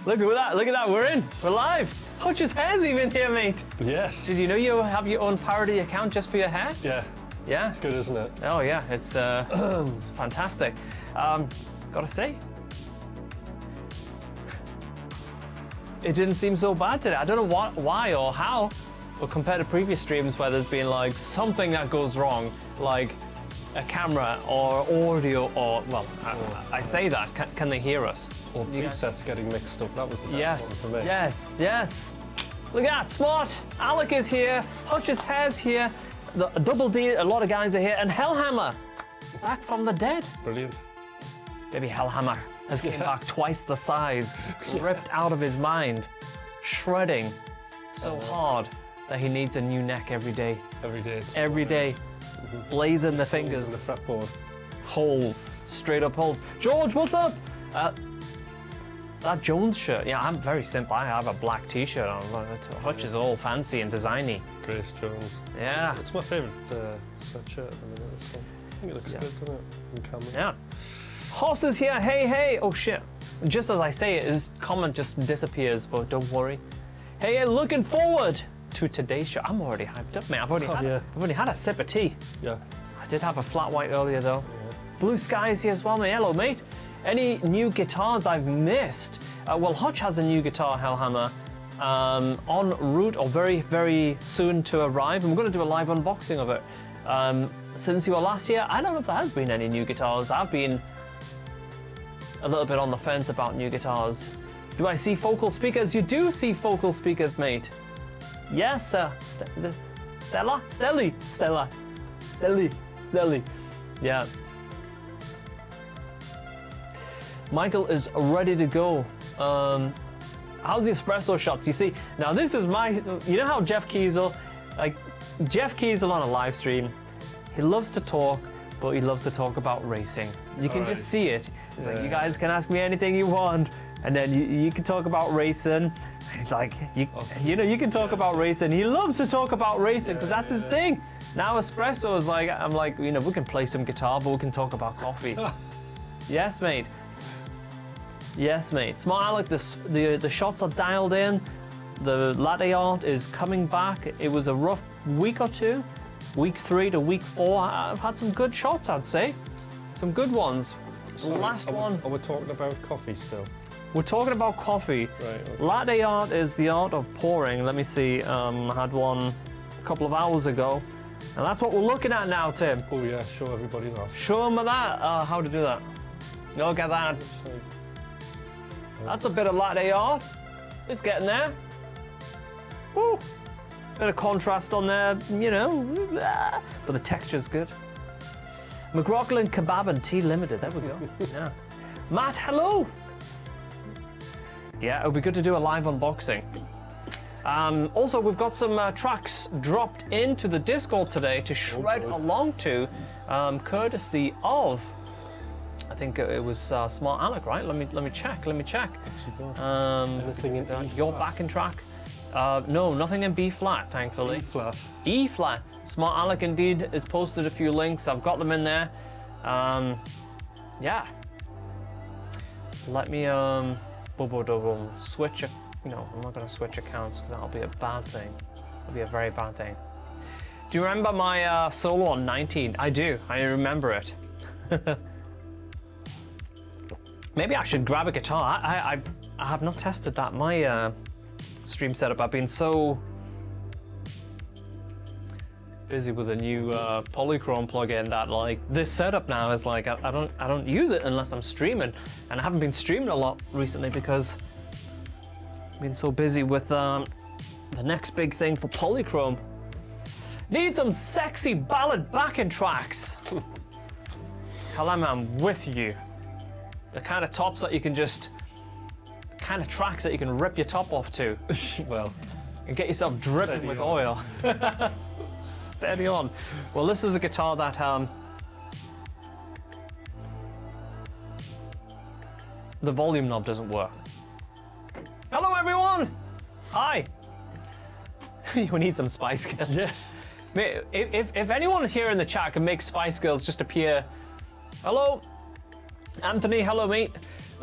Look at that, we're in. We're live. Hutch's hair's even here, mate. Yes. Did you know you have your own parody account just for your hair? Yeah. Yeah. It's good, isn't it? Oh yeah, it's fantastic. Gotta say, it didn't seem so bad today. I don't know why or how, but compared to previous streams where there's been like something that goes wrong, like a camera or audio or, well, I say that, can they hear us? Or presets getting mixed up, that was the best one for me. Yes. Look at that, Smart, Alec is here, Hutch's hair's here, the Double D, a lot of guys are here, and Hellhammer, back from the dead. Brilliant. Baby Hellhammer has came back twice the size, ripped out of his mind, shredding so hard that he needs a new neck every day. Every day. Blazing the fingers. In the fretboard. Holes, straight up holes. George, what's up? That Jones shirt, yeah, I'm very simple. I have a black t-shirt on. Hutch is all fancy and designy. Grace Jones. Yeah. It's my favourite sweatshirt at the minute. So I think it looks good, doesn't it? On camera. Yeah. Hoss is here, hey. Oh shit. Just as I say it, his comment just disappears, but don't worry. Hey, looking forward to today's show. I'm already hyped up, mate. I've already had a sip of tea. Yeah. I did have a flat white earlier though. Yeah. Blue Sky is here as well, mate. Hello, mate. Any new guitars I've missed? Well, Hutch has a new guitar, Hellhammer, en route or very, very soon to arrive. And we're going to do a live unboxing of it. Since you were last year, I don't know if there has been any new guitars. I've been a little bit on the fence about new guitars. Do I see focal speakers? You do see focal speakers, mate. Yes, sir. Is it Stella? Stelly. Yeah. Michael is ready to go. How's the espresso shots? You see, now this is you know how Jeff Kiesel on a live stream, he loves to talk, but he loves to talk about racing. You can just see it. It's like, you guys can ask me anything you want, and then you can talk about racing. He's like, you can talk about racing. He loves to talk about racing because that's his thing. Now espresso is like, I'm like, we can play some guitar, but we can talk about coffee. Yes, mate. Yes, mate. Smart Alec, the shots are dialed in. The latte art is coming back. It was a rough week or two. Week 3 to week 4, I've had some good shots, I'd say. Some good ones. Sorry, Last one. Are we talking about coffee still? We're talking about coffee. Right. Okay. Latte art is the art of pouring. Let me see. I had one a couple of hours ago. And that's what we're looking at now, Tim. Oh yeah, show everybody that. Show them that. How to do that. Look at that. That's a bit of latte art. It's getting there. Woo. Bit of contrast on there, but the texture's good. Mcrocklin Kebab and Tea Limited, there we go. Yeah. Matt, hello. Yeah, it would be good to do a live unboxing. Also, we've got some tracks dropped into the Discord today to shred along to, courtesy of, I think it was Smart Alec, right? Let me check. Anything in your backing track? No, nothing in B flat, thankfully. E flat. Smart Alec indeed has posted a few links. I've got them in there. Yeah. Let me switch. No, I'm not going to switch accounts because that'll be a bad thing. It'll be a very bad thing. Do you remember my solo on 19? I do. I remember it. Maybe I should grab a guitar. I have not tested that. My stream setup. I've been so busy with a new Polychrome plugin that like this setup now is like I don't use it unless I'm streaming, and I haven't been streaming a lot recently because I've been so busy with the next big thing for Polychrome. Need some sexy ballad backing tracks. Kalam, I'm with you. The kind of tops that you can just, kind of tracks that you can rip your top off to. Well, and get yourself dripping with oil. Steady on. Well, this is a guitar that the volume knob doesn't work. Hello, everyone. Hi. We need some Spice Girls. yeah. If anyone here in the chat can make Spice Girls just appear. Hello. Anthony, hello, mate.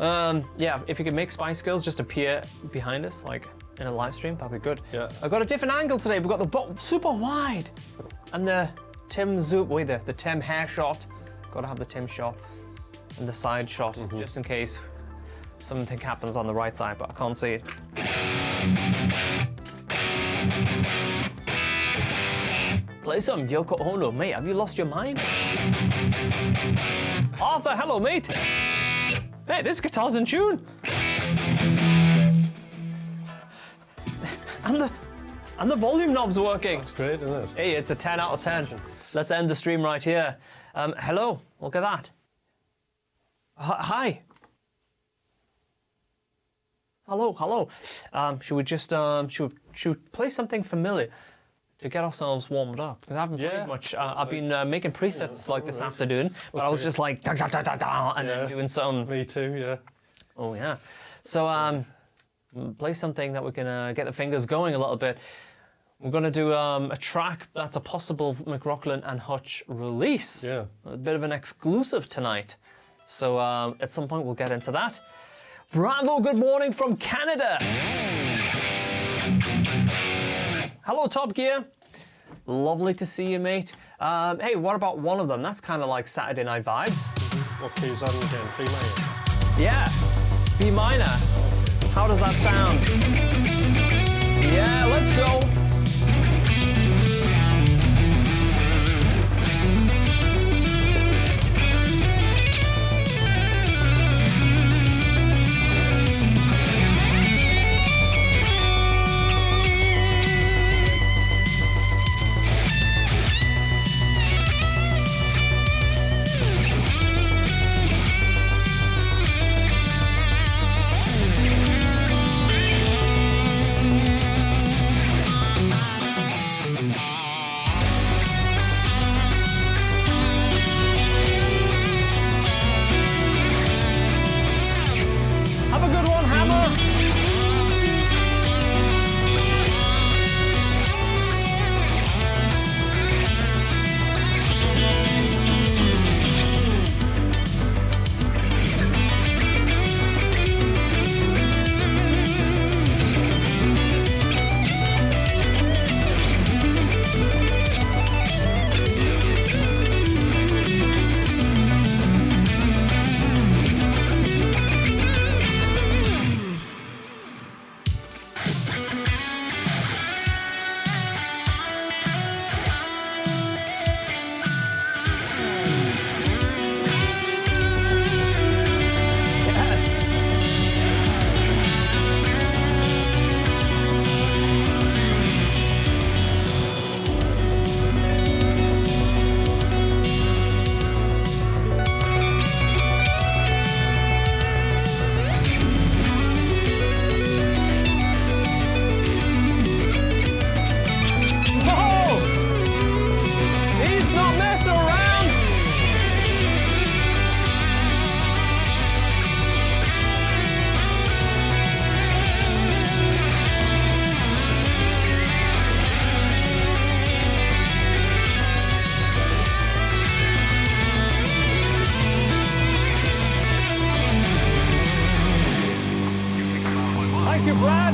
Yeah, if you could make Spice Girls just appear behind us, like in a live stream, that'd be good. Yeah. I got a different angle today. We've got the super wide and the Tim zoom. Wait, the Tim hair shot. Got to have the Tim shot and the side shot, just in case something happens on the right side, but I can't see it. Play some Yoko Ono, mate. Have you lost your mind? Arthur, hello, mate. Hey, this guitar's in tune. And the volume knob's working. That's great, isn't it? Hey, it's a 10 out of 10. Let's end the stream right here. Hello, look at that. Hi. Hello. Should we just should we play something familiar to get ourselves warmed up? Because I haven't played much. I've been making presets like this afternoon, but I was just like da, da, da, da, da, and then doing some. Me too, yeah. Oh yeah. So play something that we can get the fingers going a little bit. We're going to do a track that's a possible Mcrocklin and Hutch release. Yeah. A bit of an exclusive tonight. So at some point we'll get into that. Bravo, good morning from Canada. Hello, Top Gear. Lovely to see you, mate. Hey, what about one of them? That's kind of like Saturday Night vibes. What key is on again? B minor? Yeah, B minor. How does that sound? Yeah, let's go. Thank you, Brad.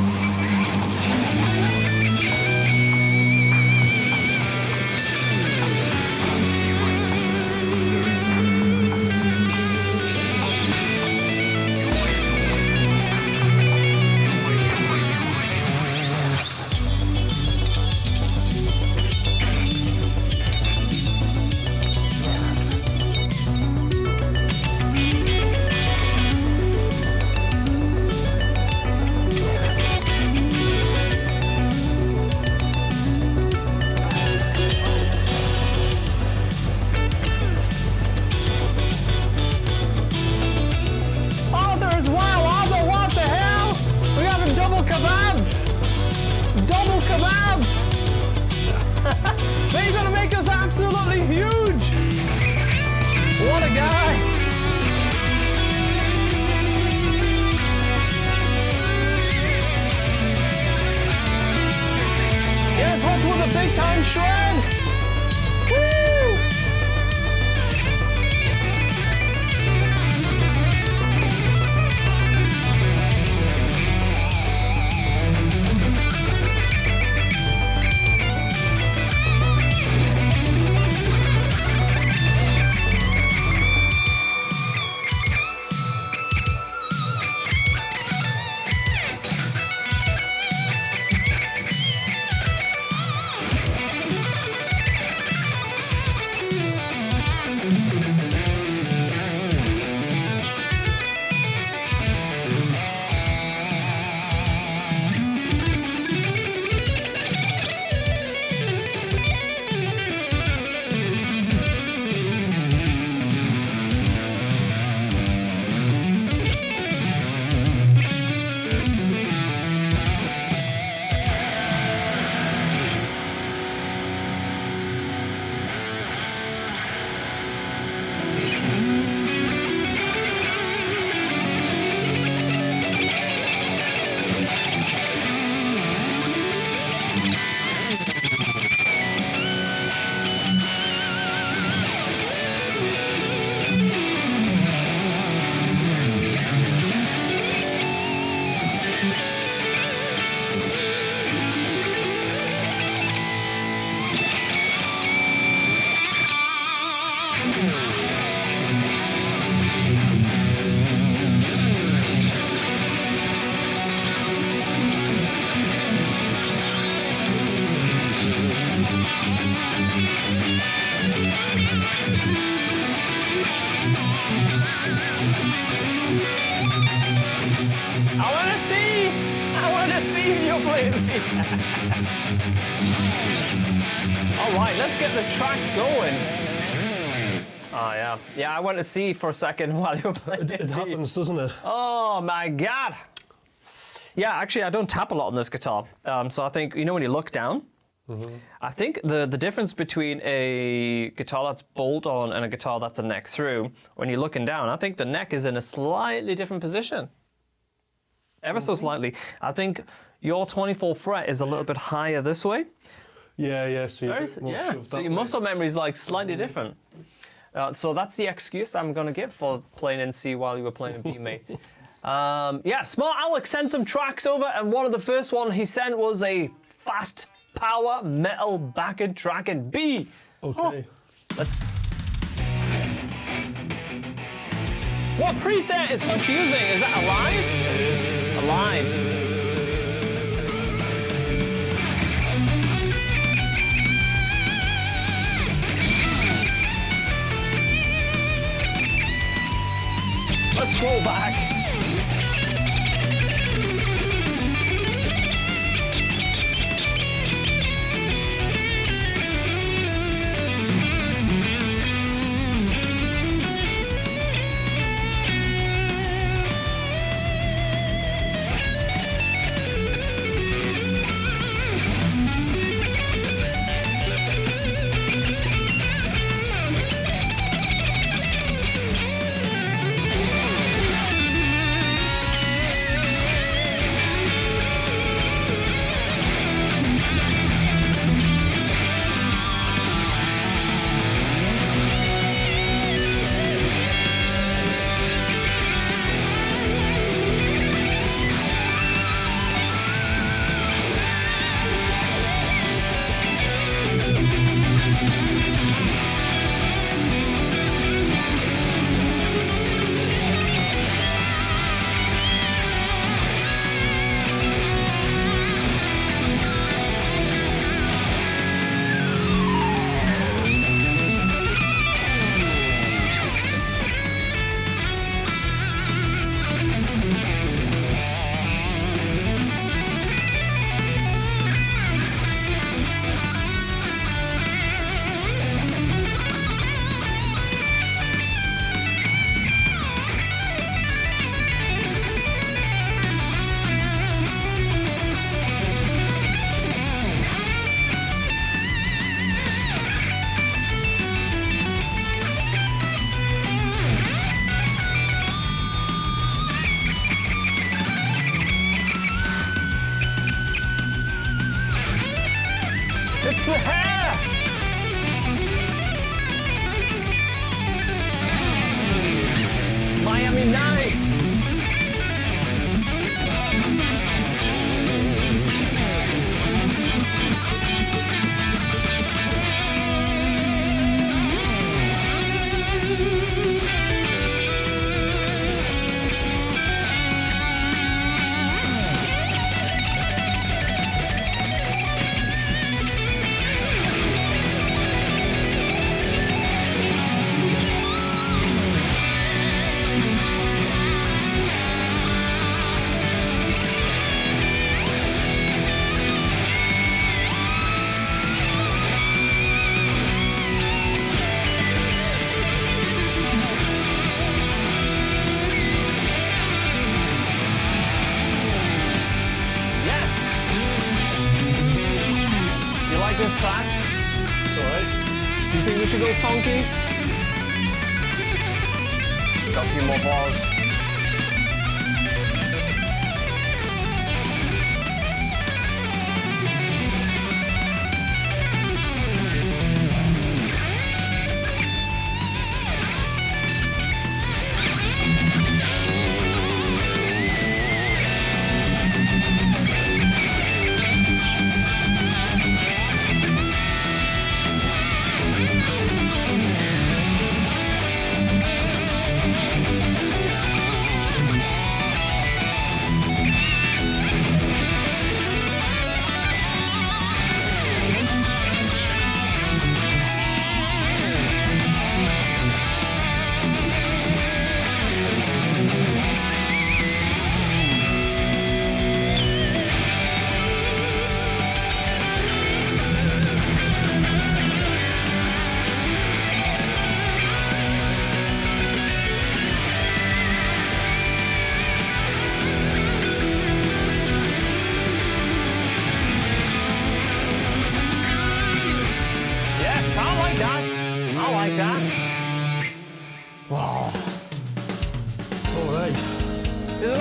I want to see if you're playing FIFA. All right, let's get the tracks going. Oh, yeah. Yeah, I want to see for a second while you're playing. It happens, doesn't it? Oh, my God. Yeah, actually, I don't tap a lot on this guitar. So I think, you know, when you look down, I think the difference between a guitar that's bolt on and a guitar that's a neck through, when you're looking down, I think the neck is in a slightly different position. Ever so slightly. I think your 24th fret is a little bit higher this way. Yeah, so your muscle memory is like slightly different. So that's the excuse I'm going to give for playing in C while you were playing in B, mate. Yeah, Smart Alex sent some tracks over, and one of the first one he sent was a fast power metal backed track in B. Okay. Let's. What preset is Hutch using? Is that Alive? It is. Alive. Let's scroll back. It's the hair! Miami Nights! This track? It's alright. Do you think we should go funky? Got a few more bars.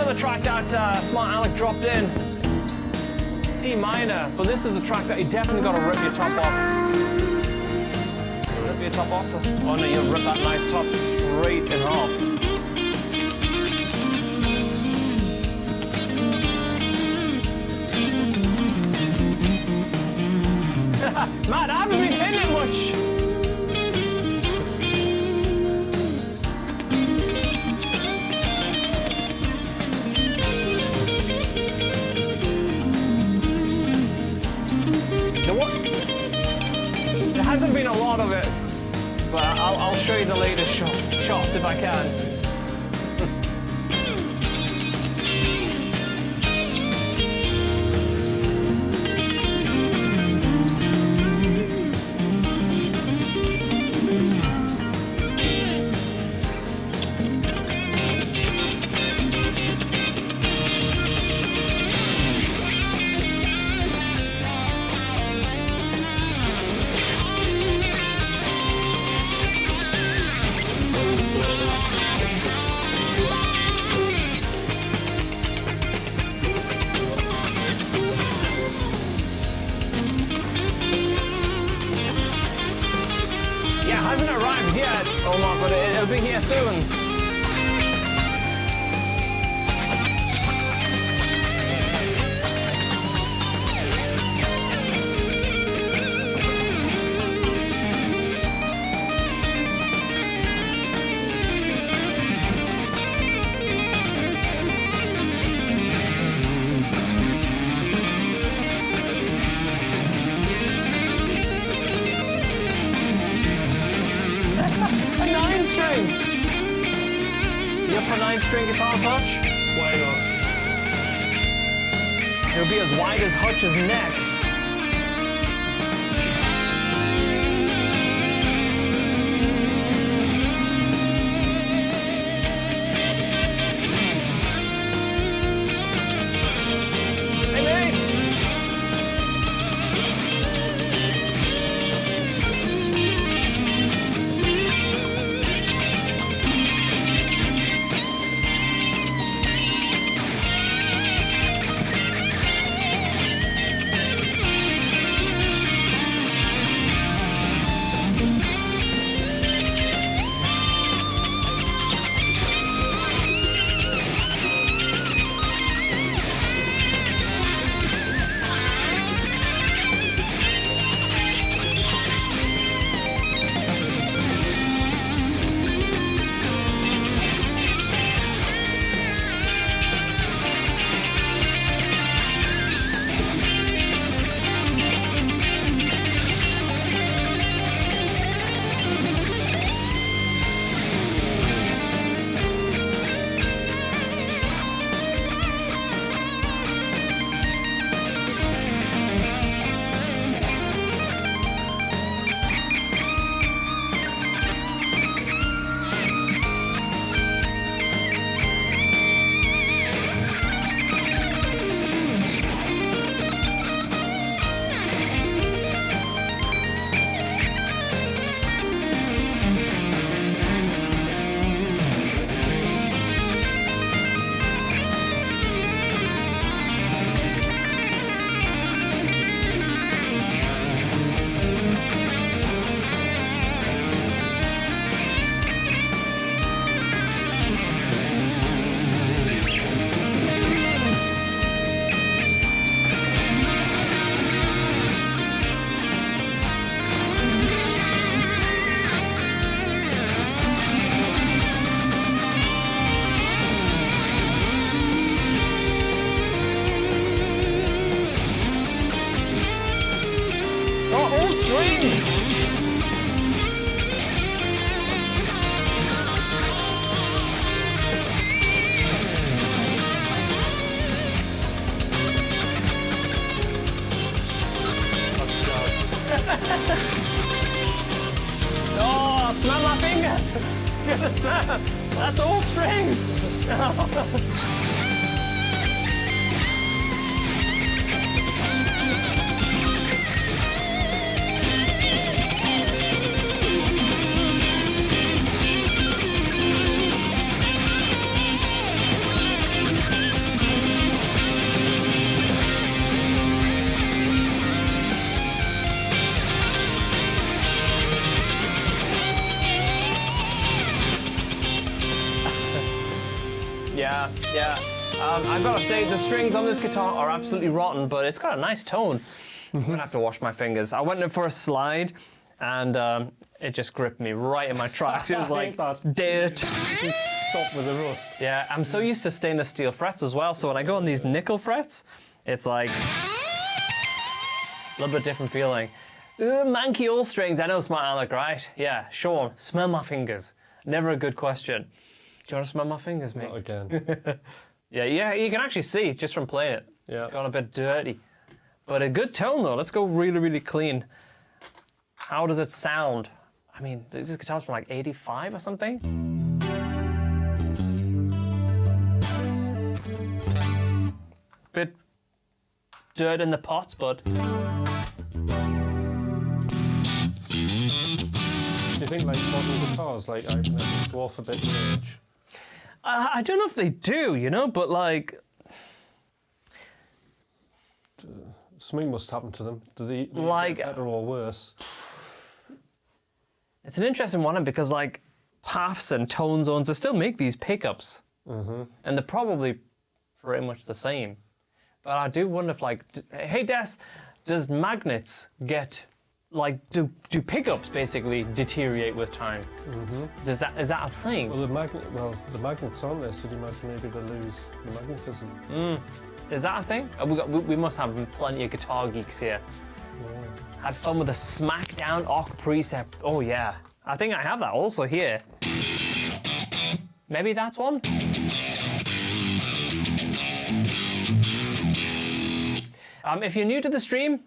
another track that Smart Alec dropped in. C minor, but this is a track that you definitely got to rip your top off. Rip your top off. Oh no, you'll rip that nice top straight in half. Man, I haven't been hitting it much. There hasn't been a lot of it, but I'll show you the latest shots if I can. Hasn't arrived yet, Omar, but it'll be here soon. You up for 9-string guitars, Hutch? Why not? It'll be as wide as Hutch's neck. Hey, mate! Oh, smell my fingers! Just smell. That's all strings! Yeah. I've got to say, the strings on this guitar are absolutely rotten, but it's got a nice tone. I'm gonna have to wash my fingers. I went in for a slide, and it just gripped me right in my tracks. It was like dirt. Stop with the rust. Yeah, I'm so used to stainless steel frets as well, so when I go on these nickel frets, it's like a little bit different feeling. Manky all strings. I know, Smart Alec, right? Yeah, Sean, smell my fingers. Never a good question. Do you want to smell my fingers, mate? Not again. Yeah, you can actually see just from playing it. Yeah. Got a bit dirty. But a good tone, though. Let's go really, really clean. How does it sound? I mean, this guitar's from like 85 or something. Bit dirt in the pots, but... Do you think like modern guitars like just go off a bit in age? I don't know if they do, you know, but like... Something must happen to them. Do they Like- get better or worse? It's an interesting one because like paths and tone zones, they still make these pickups. And they're probably pretty much the same. But I do wonder if like, hey Des, does magnets get, like, do pickups basically deteriorate with time? Is that a thing? Well, the magnet's on there, so you imagine maybe they lose the magnetism. Is that a thing? We must have plenty of guitar geeks here. Yeah. Had fun with a Smackdown Ock Precept. Oh yeah, I think I have that also here. Maybe that's one? If you're new to the stream,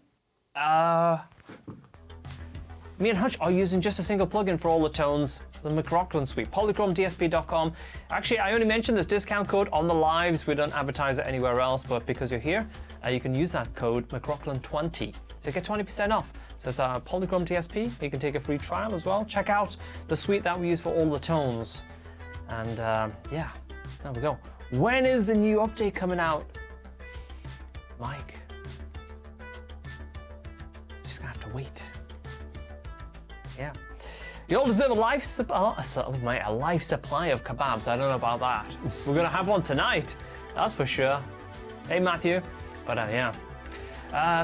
me and Hutch are using just a single plugin for all the tones. It's the Mcrocklin suite, polychromedsp.com. Actually, I only mentioned this discount code on the lives. We don't advertise it anywhere else, but because you're here, you can use that code Mcrocklin20 to get 20% off. So it's Polychrome DSP. You can take a free trial as well. Check out the suite that we use for all the tones. And yeah, there we go. When is the new update coming out? Mike, just gonna have to wait. Yeah. You all deserve a life supply of kebabs. I don't know about that. We're gonna have one tonight, that's for sure. Hey Matthew. But yeah.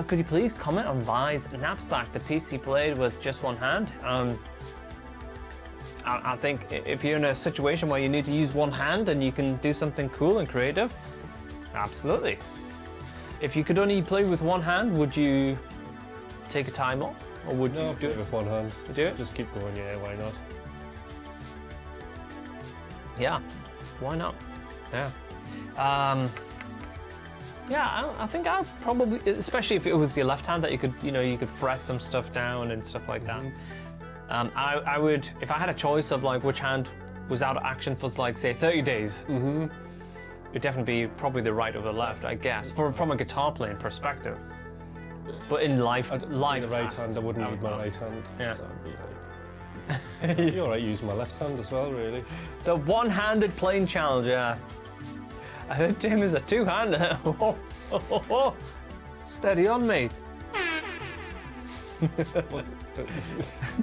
Could you please comment on Vi's knapsack, the piece he played with just one hand? I think if you're in a situation where you need to use one hand and you can do something cool and creative, absolutely. If you could only play with one hand, would you take a time off? Or would you do it with one hand? Do it? Just keep going, yeah, why not? Yeah, why not? Yeah. Yeah, I think I'd probably, especially if it was your left hand that you could fret some stuff down and stuff like that. I would, if I had a choice of like which hand was out of action for like say 30 days, it'd definitely be probably the right or the left, I guess, from a guitar playing perspective. But in life the right hand, I wouldn't need my right hand. Yeah. So I'd be like, you're alright using my left hand as well, really. The one-handed playing challenge, yeah. I heard Tim is a two-hander. Steady on, mate.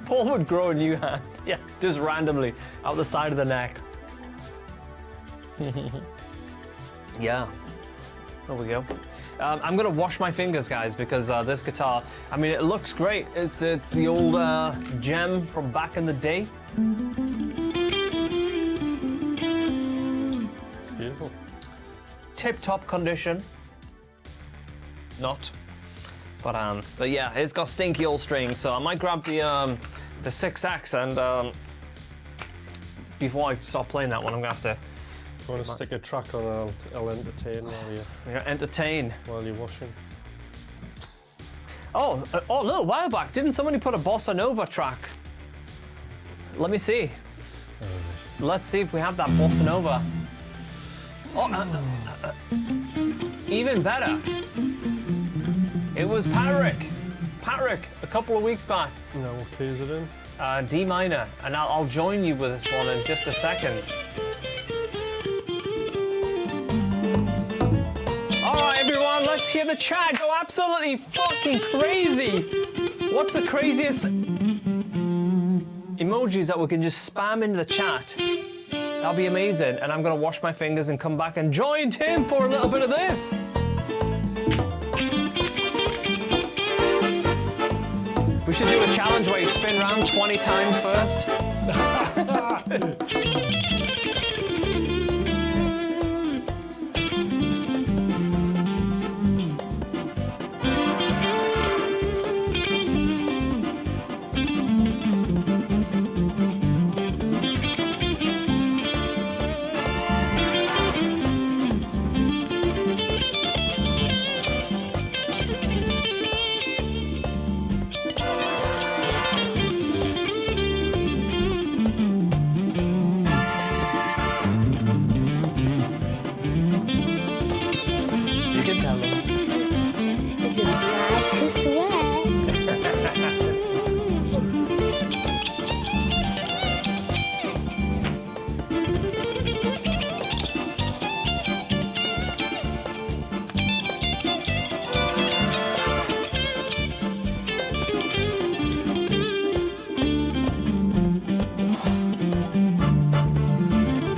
Paul would grow a new hand. Yeah, just randomly out the side of the neck. Yeah, there we go. I'm gonna wash my fingers, guys, because this guitar, I mean, it looks great. It's the old gem from back in the day. It's beautiful. Tip-top condition. Not. But yeah, it's got stinky old strings, so I might grab the 6X and before I start playing that one, I'm gonna have to. You want to stick a track on? I'll entertain while you're entertain while you're washing. Oh, a little while back, didn't somebody put a bossa nova track? Let me see. Let's see if we have that bossa nova. Oh, even better. It was Patrick, a couple of weeks back. No, what key is it in? D minor, and I'll join you with this one in just a second. All right, everyone, let's hear the chat go absolutely fucking crazy. What's the craziest emojis that we can just spam into the chat? That'll be amazing. And I'm gonna wash my fingers and come back and join Tim for a little bit of this. We should do a challenge where you spin around 20 times first. Is it bad to swear?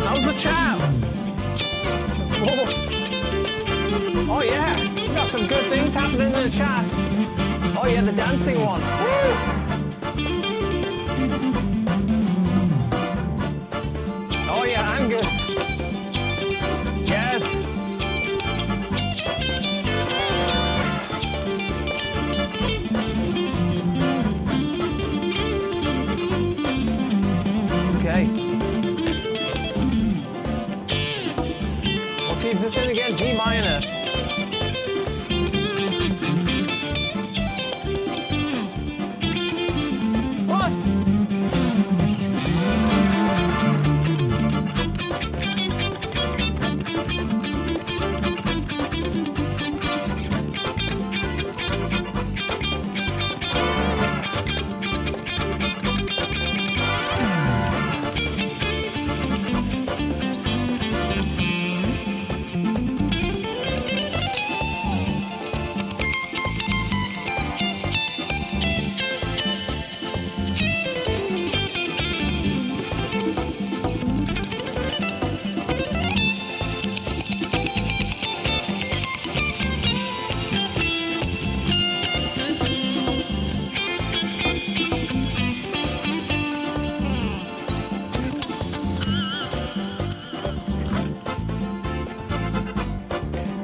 How's the chat? Oh yeah, we got some good things happening in the chat. Oh yeah, the dancing one. Woo! Oh yeah, Angus. Yes. Okay. What key is this in again? D minor. What?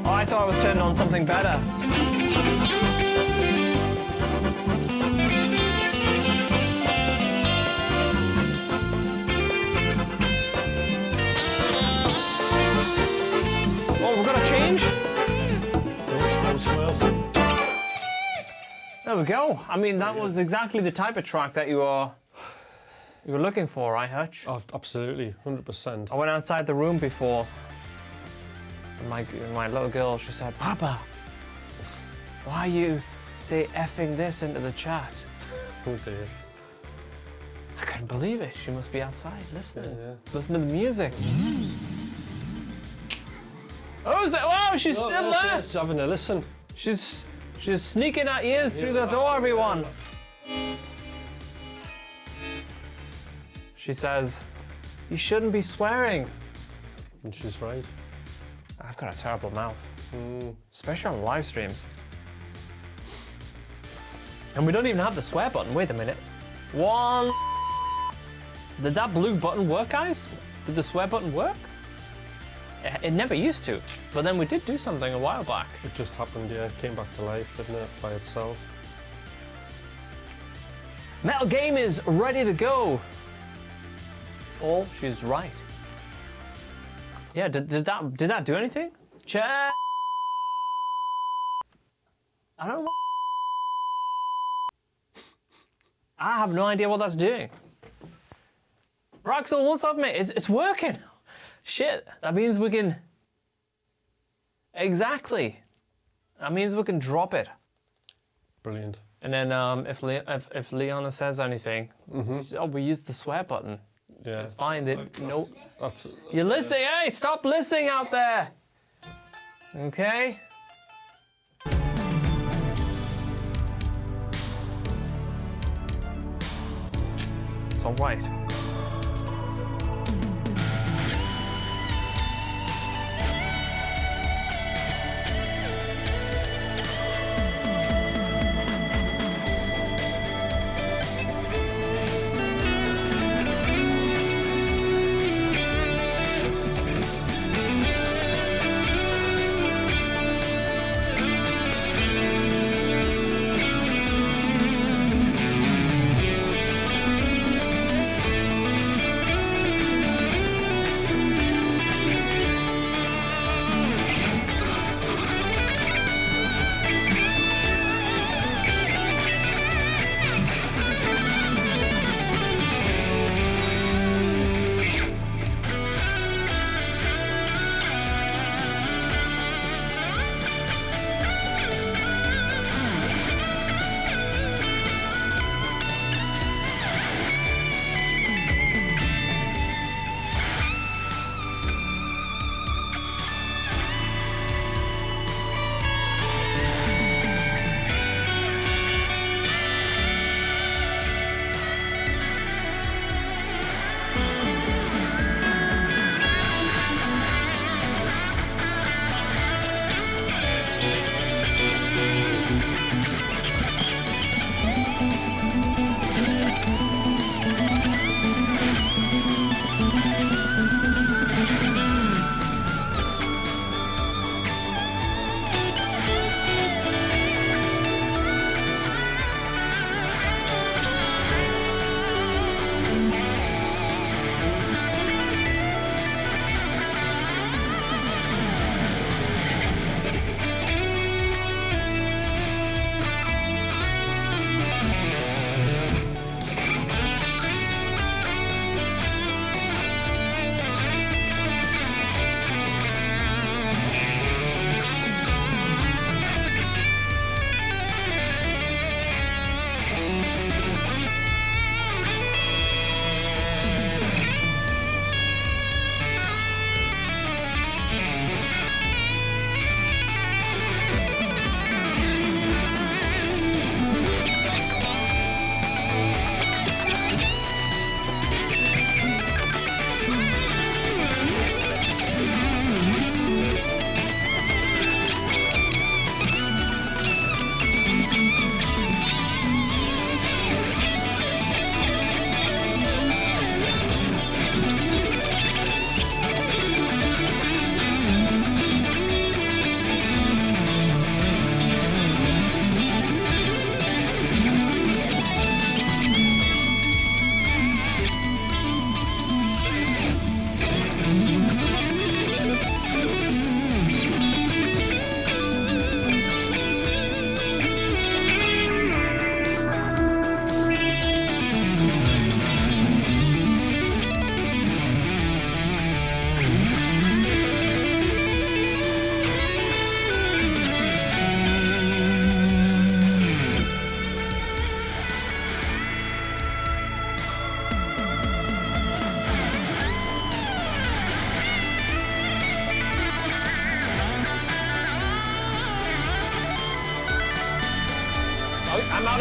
I thought I was turning on something better. Oh, we've got to change? There we go. I mean, that was exactly the type of track that you were looking for, right, Hutch? Oh, absolutely, 100%. I went outside the room before. And my little girl, she said, "Papa, why you say effing this into the chat?" Oh dear. I couldn't believe it. She must be outside listening. Yeah. Listening to the music. Oh, is that? Wow, she's still there. She's having a listen. She's sneaking her ears through the door, everyone. She says, "You shouldn't be swearing." And she's right. I've got a terrible mouth, especially on live streams. And we don't even have the swear button. Wait a minute. One. Did that blue button work, guys? Did the swear button work? It never used to. But then we did do something a while back. It just happened, yeah. It came back to life, didn't it, by itself? Metal Game is ready to go. Oh, she's right. Yeah, did that do anything? Chat. I don't know. I have no idea what that's doing. Roxel, what's up, mate? It's working. Shit, that means we can... Exactly. That means we can drop it. Brilliant. And then if Leona says anything, we use the swear button. Yeah. It's fine. No. That's, You're listening. Hey, stop listening out there. Okay. It's all right.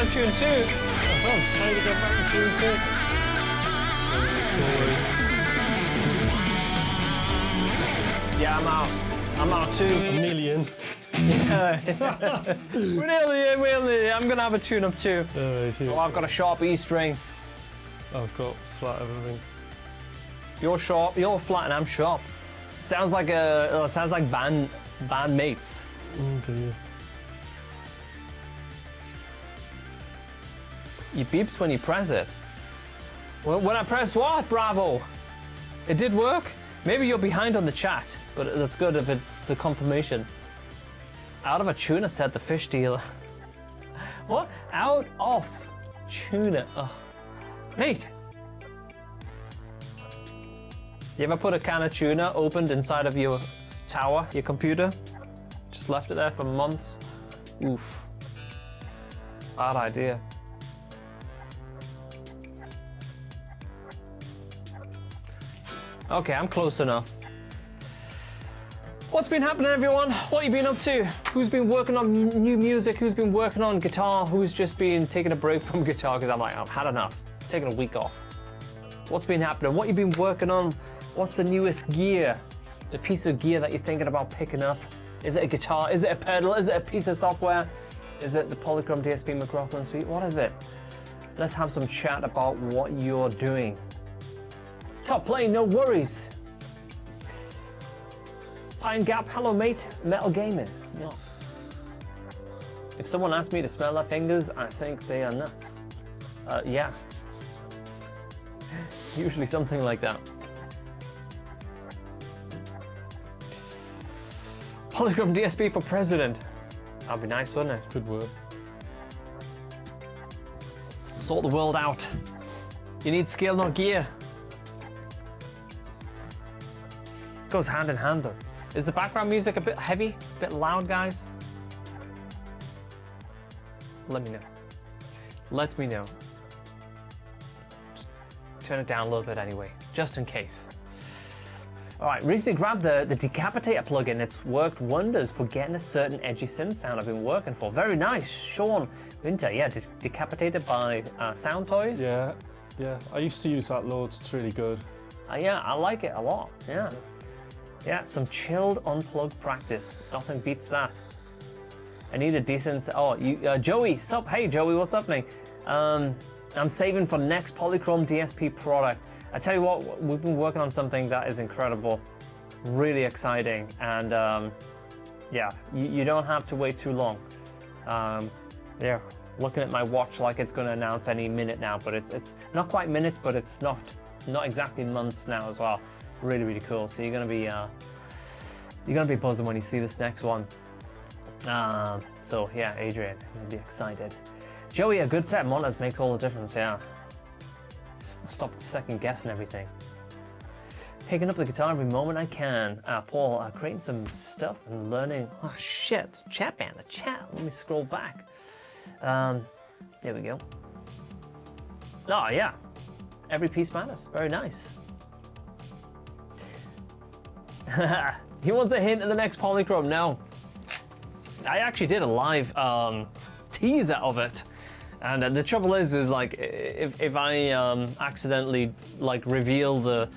out of tune too. I'm trying to get back to tune quick. Yeah, I'm out too. A million. Yeah. We're nearly in. I'm gonna have a tune up too. Oh, I've got a sharp E string. I've got flat everything. You're sharp, you're flat, and I'm sharp. Sounds like band mates. Oh dear. You beeps when you press it. Well, when I press what? Bravo. It did work. Maybe you're behind on the chat, but that's good if it's a confirmation. Out of a tuna, said the fish dealer. What? Out of tuna. Oh. Mate. You ever put a can of tuna opened inside of your tower, your computer? Just left it there for months? Oof. Bad idea. Okay, I'm close enough. What's been happening, everyone? What have you been up to? Who's been working on new music? Who's been working on guitar? Who's just been taking a break from guitar? Because I've had enough. Taking a week off. What's been happening? What you been working on? What's the newest gear? The piece of gear that you're thinking about picking up? Is it a guitar? Is it a pedal? Is it a piece of software? Is it the Polychrome DSP Mcrocklin suite? What is it? Let's have some chat about what you're doing. Top play, no worries. Pine Gap, hello mate. Metal Gaming. No. If someone asked me to smell their fingers, I think they are nuts. Yeah. Usually something like that. Polychrome DSP for president. That'd be nice, wouldn't it? Good work. Sort the world out. You need skill, not gear. Goes hand in hand though. Is the background music a bit heavy, a bit loud, guys? Let me know. Let me know. Just turn it down a little bit anyway, just in case. All right, recently grabbed the Decapitator plugin. It's worked wonders for getting a certain edgy synth sound I've been working for. Very nice, Sean Winter. Yeah, Decapitator by Sound Toys. Yeah, yeah. I used to use that loads. It's really good. Yeah, I like it a lot. Yeah. Yeah, some chilled unplugged practice. Nothing beats that. I need a decent. Oh, Joey, sup? Hey, Joey, what's happening? I'm saving for next Polychrome DSP product. I tell you what, we've been working on something that is incredible, really exciting, and yeah, you don't have to wait too long. Yeah, looking at my watch like it's going to announce any minute now, but it's not quite minutes, but it's not exactly months now as well. Really, really cool. So you're gonna be buzzing when you see this next one. So yeah, Adrian, you'll be excited. Joey, a good set of monitors makes all the difference. Yeah. Stop second guessing everything. Picking up the guitar every moment I can. Paul, creating some stuff and learning. Oh shit, chat band, the chat. Let me scroll back. There we go. Oh yeah, every piece matters. Very nice. He wants a hint of the next Polychrome. No, I actually did a live teaser of it, and the trouble is like if I accidentally like reveal the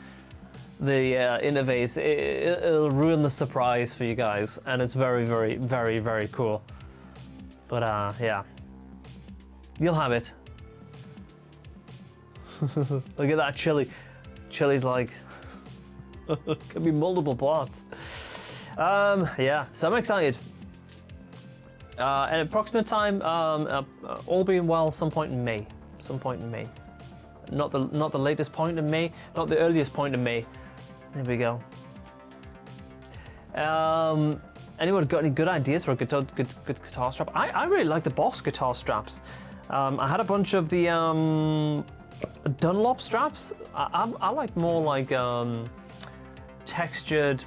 interface, it'll ruin the surprise for you guys, and it's very, very, very, very cool. But yeah, you'll have it. Look at that chili. Chili's like. Could be multiple parts. Yeah, so I'm excited. An approximate time, all being well, some point in May. Some point in May. Not the latest point in May, not the earliest point in May. There we go. Anyone got any good ideas for a good guitar strap? I really like the Boss guitar straps. I had a bunch of the Dunlop straps. I like more like textured.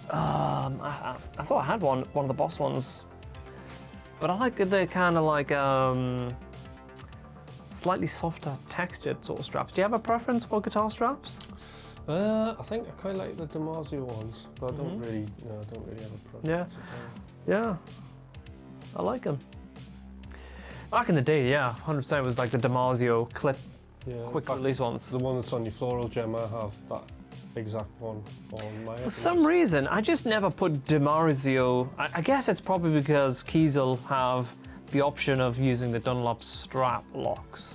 I thought I had one of the Boss ones, but I like the kind of like slightly softer textured sort of straps. Do you have a preference for guitar straps? I think I quite like the Damasio ones, but I don't really have a preference. Yeah, I like them. Back in the day, yeah, 100% it was like the Damasio clip, Yeah, quick in fact, release ones. The one that's on your floral gem, I have that exact one on my. For some reason, I just never put Damasio. I guess it's probably because kiesel have the option of using the Dunlop strap locks.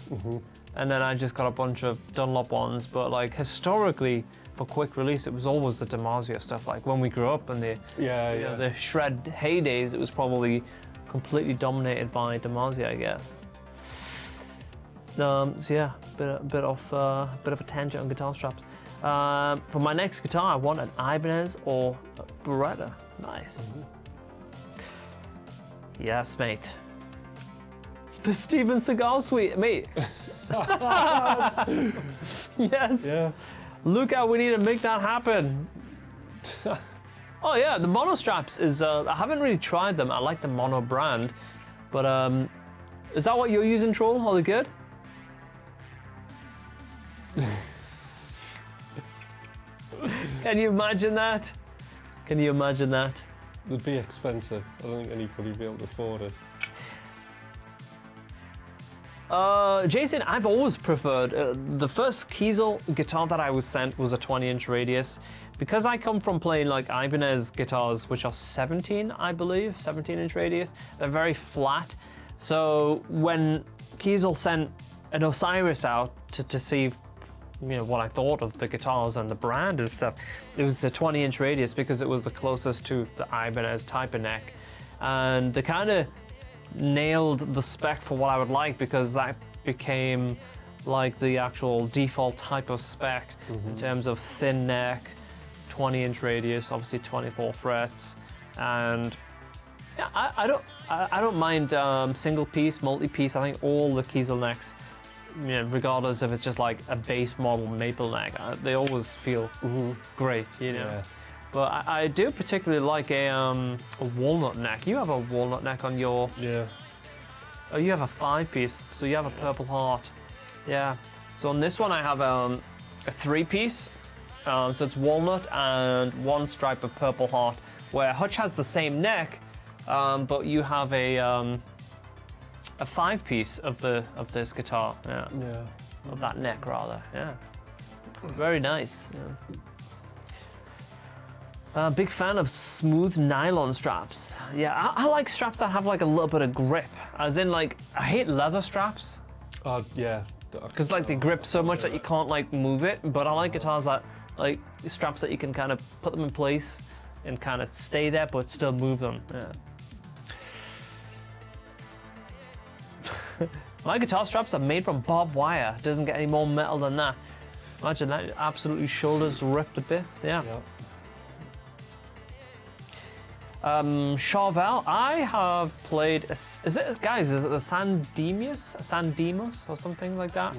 And then I just got a bunch of Dunlop ones, but like historically, for quick release, it was always the Damasio stuff. Like when we grew up and the shred heydays, it was probably completely dominated by Damasio, I guess. So yeah, bit of a tangent on guitar straps. For my next guitar, I want an Ibanez or a Beretta. Nice. Yes, mate. The Steven Seagal suite, mate. Yes. Yeah. Look how we need to make that happen. Oh yeah, the mono straps is. I haven't really tried them. I like the mono brand, but is that what you're using, Troll? Are they good? Can you imagine that? Can you imagine that? It'd be expensive. I don't think anybody would be able to afford it. Jason, I've always preferred, the first kiesel guitar that I was sent was a 20-inch radius. Because I come from playing like Ibanez guitars, which are 17, I believe, 17-inch radius, they're very flat. So when Kiesel sent an Osiris out to see what I thought of the guitars and the brand and stuff, it was a 20-inch radius because it was the closest to the Ibanez type of neck. And they kind of nailed the spec for what I would like, because that became like the actual default type of spec in terms of thin neck, 20-inch radius, obviously 24 frets, and yeah, I don't mind single piece, multi-piece. I think all the kiesel necks, regardless if it's just like a base model maple neck, they always feel great, Yeah. But I do particularly like a walnut neck. You have a walnut neck on your... Yeah. Oh, you have a 5-piece, so you have a Purple Heart. Yeah. So on this one I have a 3-piece. So it's walnut and one stripe of Purple Heart, where Hutch has the same neck, but you have a 5-piece of this guitar. Yeah. Yeah. Of that neck rather. Yeah. Very nice. Yeah. Big fan of smooth nylon straps. Yeah, I like straps that have like a little bit of grip. As in, like, I hate leather straps. Yeah. Because like they grip so much that you can't like move it. But I like guitars that like straps that you can kind of put them in place and kind of stay there, but still move them. Yeah. My guitar straps are made from barbed wire. It doesn't get any more metal than that. Imagine that, absolutely shoulders ripped to bits. Yeah. Charvel, I have played, is it the Sandemos or something like that?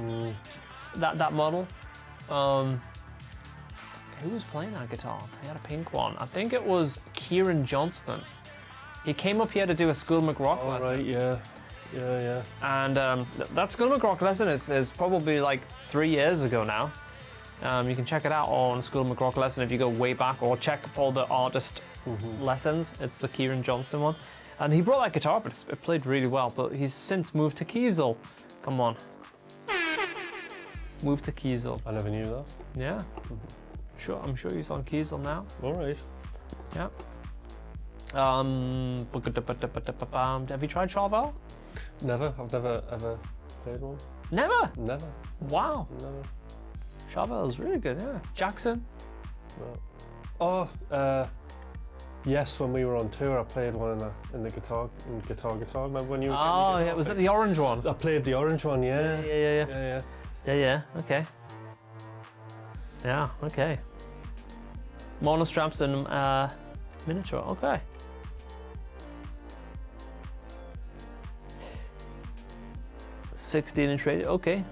That model. Who was playing that guitar? He had a pink one. I think it was Kieran Johnston. He came up here to do a School Mcrocklin lesson. Right, yeah. Yeah. And that School Mcrocklin lesson is probably like 3 years ago now. You can check it out on School Mcrocklin lesson if you go way back, or check for the artist lessons. It's the Kieran Johnston one. And he brought that guitar, but it played really well. But he's since moved to kiesel. Come on. Moved to kiesel. I never knew that. Yeah. Sure, I'm sure he's on kiesel now. All right. Yeah. Have you tried Charvel? Never. I've never ever played one. Never? Never. Wow. Never. Charvel's really good, yeah. Jackson? No. Yes, when we were on tour, I played one in the guitar. Remember when you were getting your guitar was it fixed? the orange one? I played the orange one, yeah. Yeah, okay. Yeah, okay. Mono straps and miniature, okay. $16-inch radio, okay.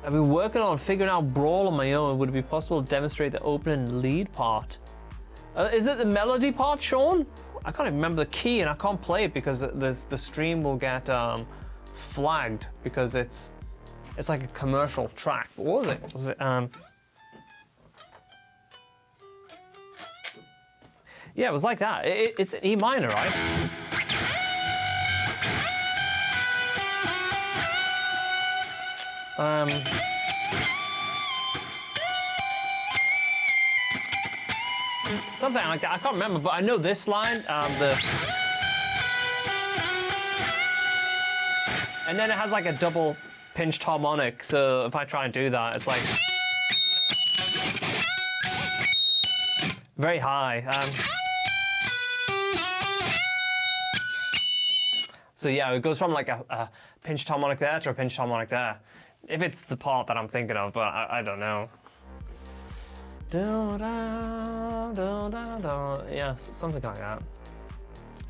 I've been working on figuring out Brawl on my own. Would it be possible to demonstrate the opening lead part? Is it the melody part, Sean? I can't even remember the key, and I can't play it because the stream will get flagged because it's like a commercial track. What was it? Was it Yeah, it was like that. It's E minor, right? Something like that. I can't remember, but I know this line. And then it has like a double pinched harmonic. So if I try and do that, it's like very high. So yeah, it goes from like a pinched harmonic there to a pinched harmonic there. If it's the part that I'm thinking of, but I don't know. Yeah, something like that.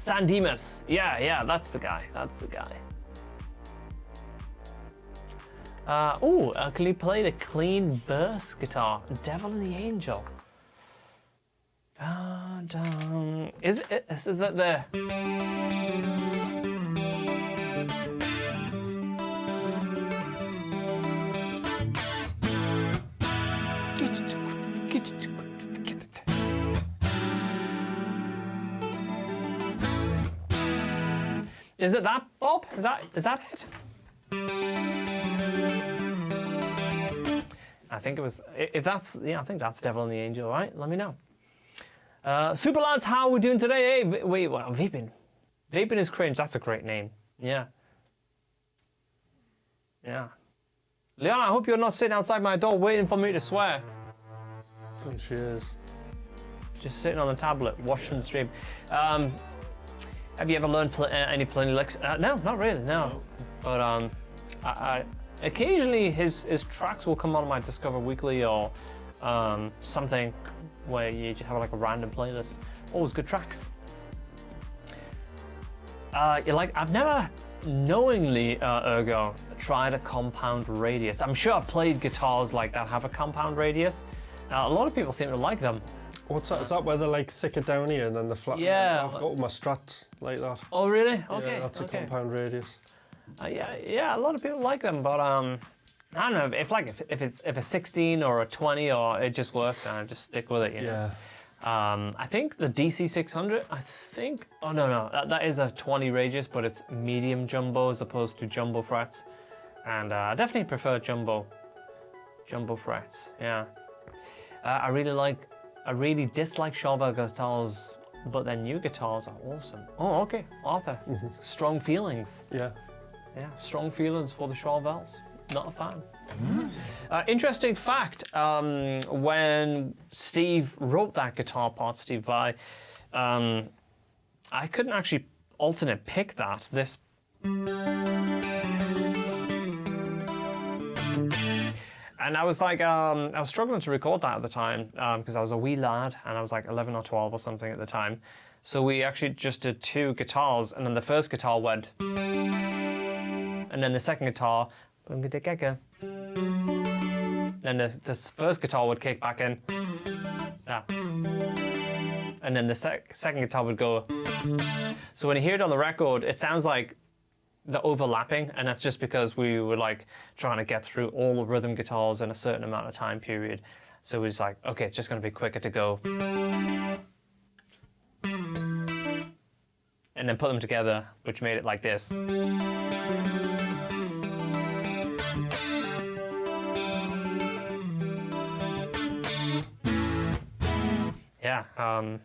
Sandemus. Yeah, that's the guy. That's the guy. Can you play the clean verse guitar? Devil and the Angel. Is that the... Is it that, Bob? Is that it? I think it was. If that's, yeah, I think that's Devil and the Angel. Right? Let me know. Super lads, how are we doing today? Hey, wait, what? Vaping. Vaping is cringe. That's a great name. Yeah. Yeah. Leon, I hope you're not sitting outside my door waiting for me to swear. I think she is. Just sitting on the tablet, watching the stream. Have you ever learned any playing licks? No, not really, no. But I occasionally his tracks will come on my Discover Weekly or something where you just have like a random playlist. Always good tracks. I've never knowingly, Ergo, tried a compound radius. I'm sure I've played guitars like that have a compound radius. A lot of people seem to like them. What's that? Is that where they're like thicker down here and then the flat? Yeah. I've got all my strats like that. Oh really? Okay. Yeah, that's a compound radius. Yeah, a lot of people like them, but I don't know if it's 16 or a 20 or it just works, and I just stick with it. You know? Yeah. I think the DC 600. Oh no, that is a 20 radius, but it's medium jumbo as opposed to jumbo frets, and I definitely prefer jumbo frets. Yeah. I really dislike Chauvel guitars, but their new guitars are awesome. Oh, okay, Arthur. Strong feelings. Yeah. Yeah, strong feelings for the Chauvels. Not a fan. Interesting fact, when Steve wrote that guitar part, Steve Vai, I couldn't actually alternate pick that. This... And I was like, I was struggling to record that at the time because I was a wee lad and I was like 11 or 12 or something at the time. So we actually just did two guitars, and then the first guitar went, and then the second guitar, then the first guitar would kick back in, and then the second guitar would go. So when you hear it on the record, it sounds like the overlapping, and that's just because we were like trying to get through all the rhythm guitars in a certain amount of time period. So we was like, okay, it's just going to be quicker to go, and then put them together, which made it like this. Yeah. Oh,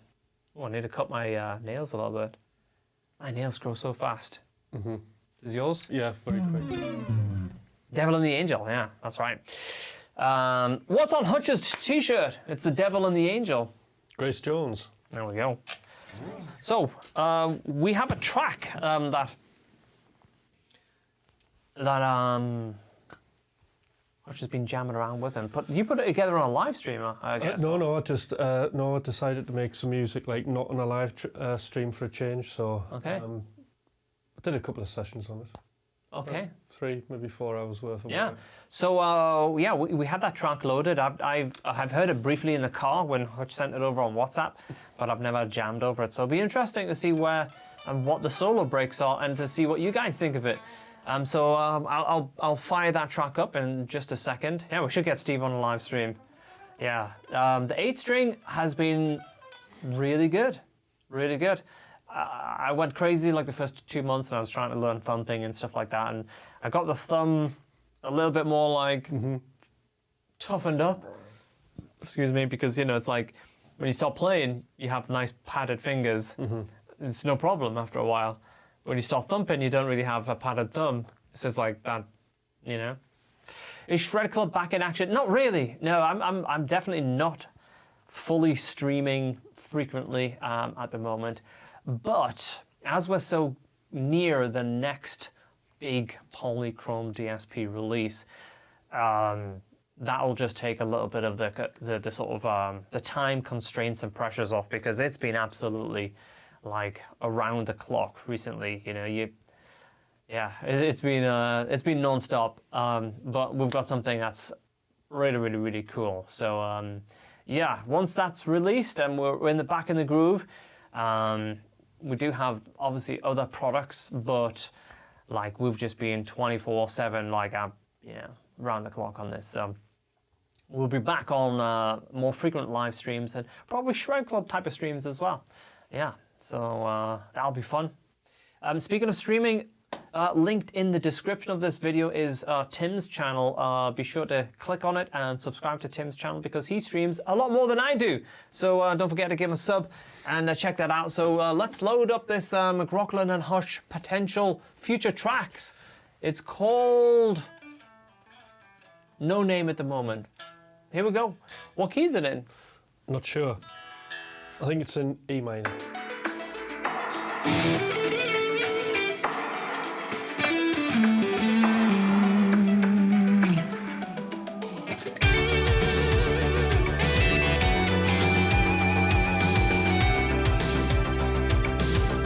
I need to cut my nails a little bit. My nails grow so fast. Mm-hmm. Is yours? Yeah, very quick. Devil and the Angel, yeah, that's right. What's on Hutch's t-shirt? It's the Devil and the Angel. Grace Jones. There we go. So, we have a track that Hutch has been jamming around with, and you put it together on a live stream, I guess. No, I just I decided to make some music like not on a live stream for a change, so okay. I did a couple of sessions on it. Okay. 3, maybe 4 hours worth of Yeah. work. So yeah, we had that track loaded. I've heard it briefly in the car when Hutch sent it over on WhatsApp, but I've never jammed over it. So it'll be interesting to see where and what the solo breaks are, and to see what you guys think of it. So I'll fire that track up in just a second. Yeah, we should get Steve on a live stream. Yeah. The 8-string has been really good, really good. I went crazy like the first 2 months, and I was trying to learn thumping and stuff like that, and I got the thumb a little bit more like toughened up. Excuse me, because you know it's like when you stop playing, you have nice padded fingers. It's no problem after a while. When you start thumping, you don't really have a padded thumb. It's just like that, you know. Is Shred Club back in action? Not really. No, I'm definitely not fully streaming frequently at the moment. But as we're so near the next big polychrome DSP release, that'll just take a little bit of the sort of the time constraints and pressures off, because it's been absolutely like around the clock recently. You know, it's been non-stop. But we've got something that's really cool. So yeah, once that's released and we're in the groove, we do have obviously other products, but like we've just been 24/7, like you know, round the clock on this. So we'll be back on more frequent live streams and probably Shred Club type of streams as well. Yeah, so that'll be fun. Speaking of streaming, linked in the description of this video is Tim's channel. Be sure to click on it and subscribe to Tim's channel because he streams a lot more than I do. So don't forget to give him a sub and check that out. So let's load up this Mcrocklin and Hutch potential future tracks. It's called no name at the moment. Here we go. What key is it in? Not sure. I think it's in E minor.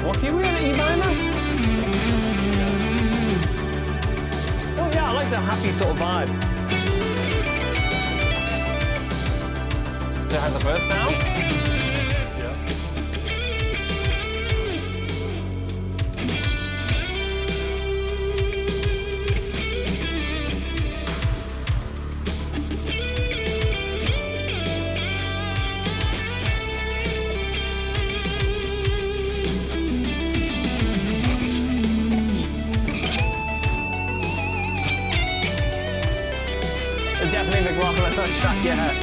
What key were we in? E minor? Oh yeah, I like that happy sort of vibe. So it has a verse now? Yeah. It's definitely Mcrocklin track, yeah.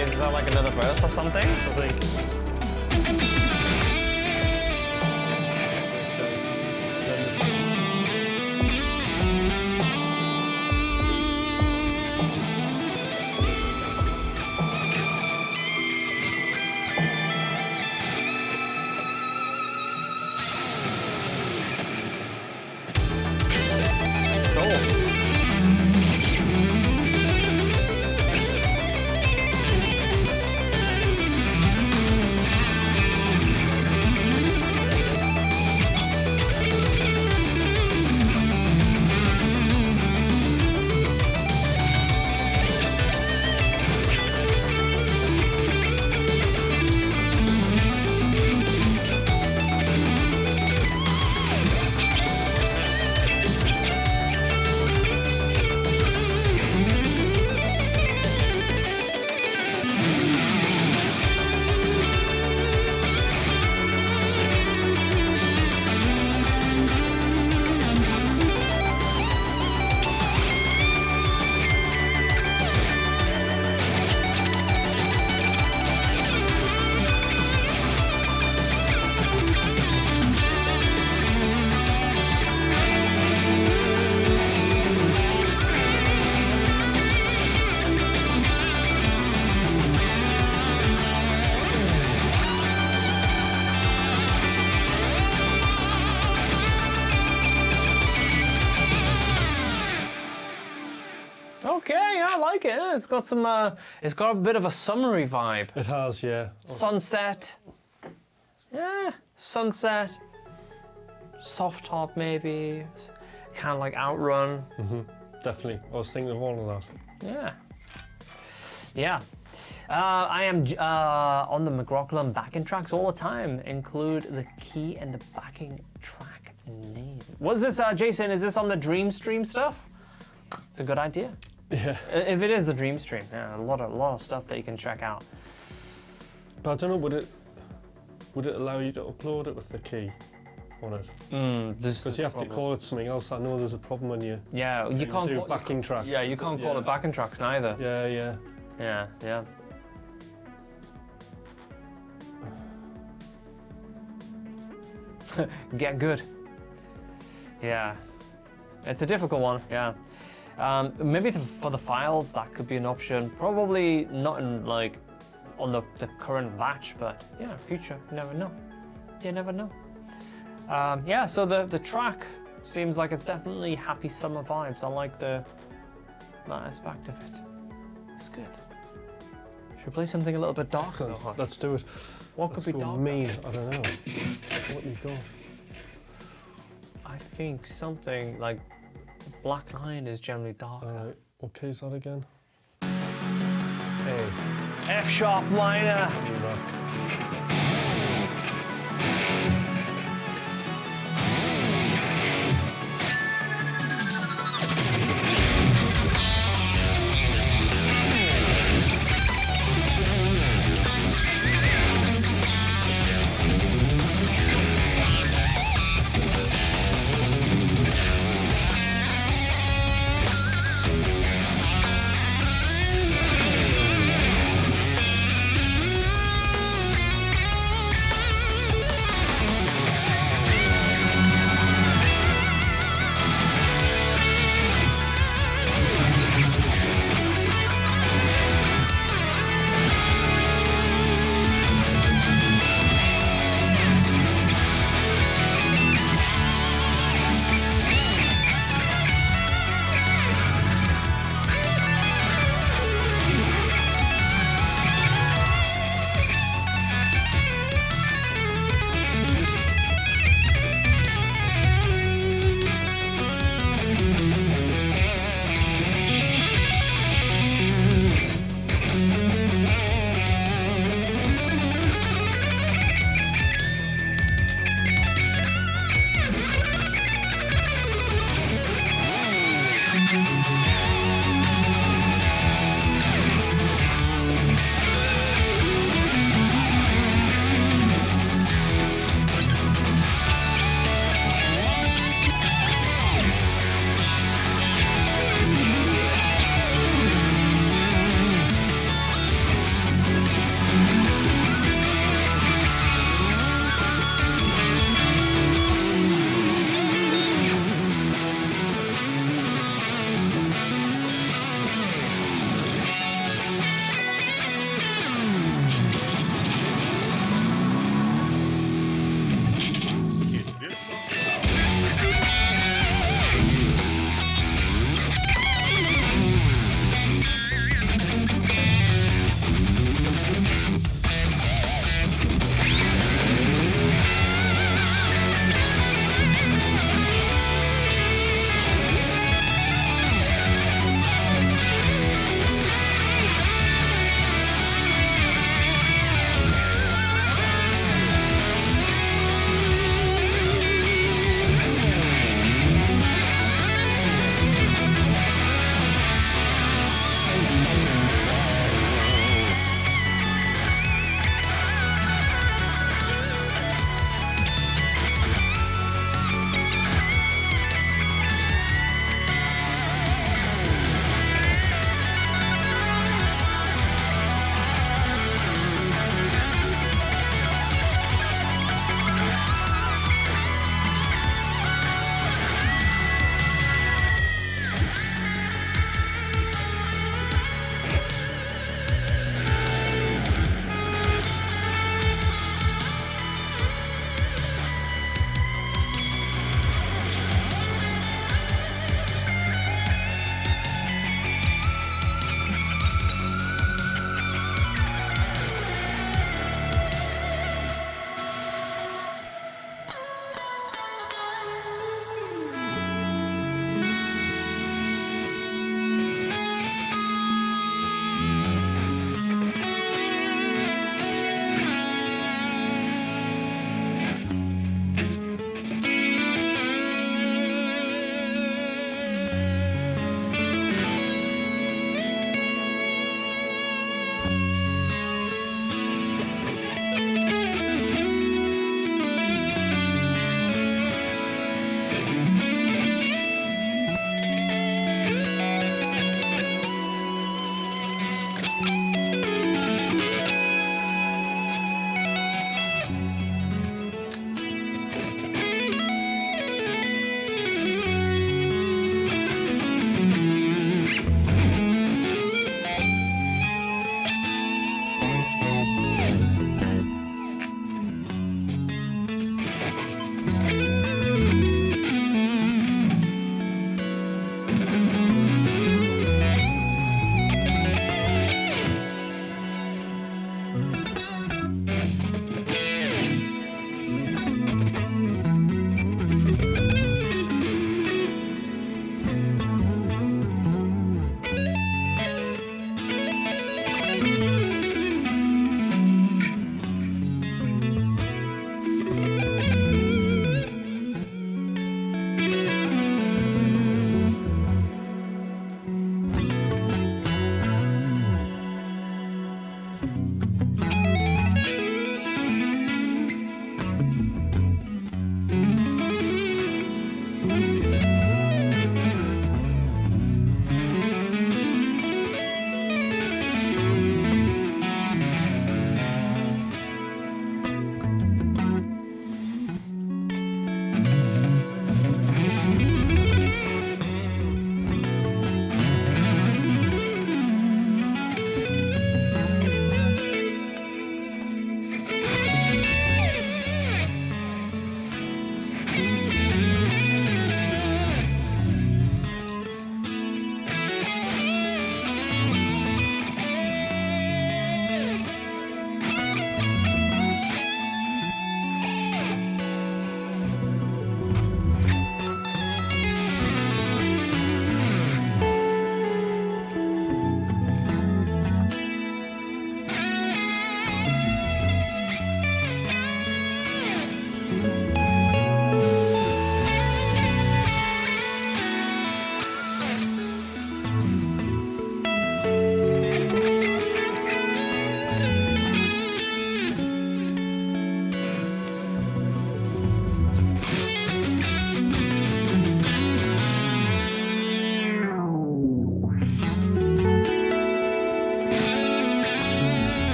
Is that like another verse or something? I think. Cool. like it. Yeah, it's got some. It's got a bit of a summery vibe. It has, yeah. Sunset. Yeah, sunset. Soft top maybe. Kind of like Outrun. Definitely. I was thinking of all of that. Yeah. Yeah. I am on the Mcrocklin backing tracks all the time. Include the key and the backing track name. What's this, Jason? Is this on the Dream Stream stuff? It's a good idea. Yeah. If it is the Dream Stream, yeah, a lot of stuff that you can check out. But I don't know, would it allow you to upload it with the key on it? Because you have to call it something else. I know there's a problem when you you can't do call backing tracks. Yeah, you can't call it backing tracks neither. Yeah. Yeah. Get good. Yeah. It's a difficult one, yeah. Maybe for the files, that could be an option. Probably not in like on the current batch, but yeah, future, you never know. You never know. Yeah, so the track seems like it's definitely happy summer vibes. I like that aspect of it. It's good. Should we play something a little bit darker? Excellent. Though, Hutch? Let's do it. What could be go darker? mean? I don't know. What you got? I think something like Black Lion is generally darker. Alright, what key is that again? F sharp minor.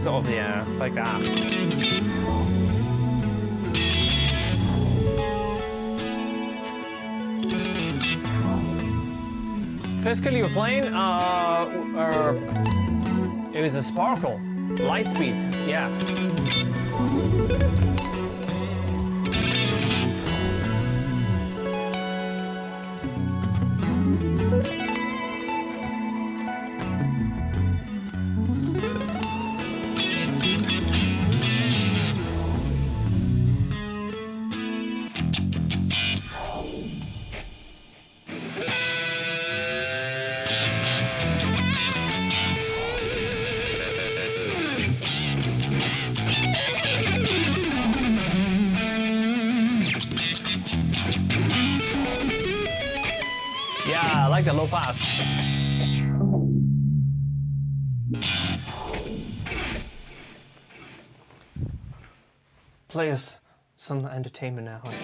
Sort of, yeah, like that. Fiscal you were playing? It was a Sparkle. Lightspeed, yeah. Yeah, I like the low pass. Play us some entertainment now, Hutch.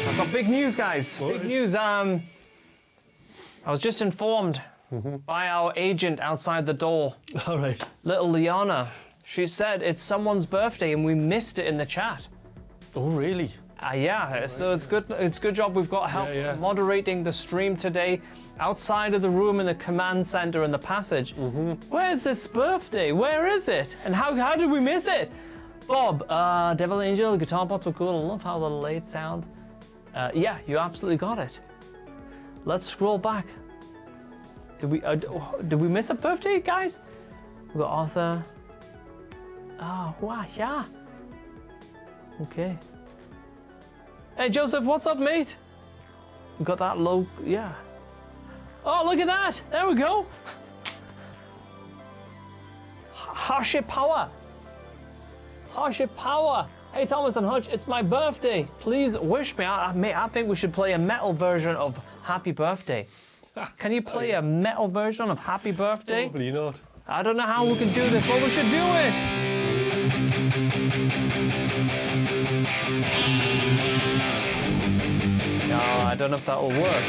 I've got big news, guys. Big news. I was just informed by our agent outside the door. All right. Little Liana. She said it's someone's birthday and we missed it in the chat. Oh, really? Yeah, so it's good. It's good job we've got help moderating the stream today. Outside of the room in the command center in the passage. Where's this birthday? Where is it? And how did we miss it? Bob, Devil Angel, guitar bots were cool. I love how the late sound. Yeah, you absolutely got it. Let's scroll back. Did we miss a birthday, guys? We got Arthur. Oh, wow, yeah. Okay. Hey, Joseph, what's up, mate? We got that low, yeah. Oh, look at that. There we go. Haship Power. Haship Power. Hey, Thomas and Hutch, it's my birthday. Please wish me. I think we should play a metal version of Happy Birthday. Can you play a metal version of Happy Birthday? Probably not. I don't know how we can do this, but we should do it. No, I don't know if that will work.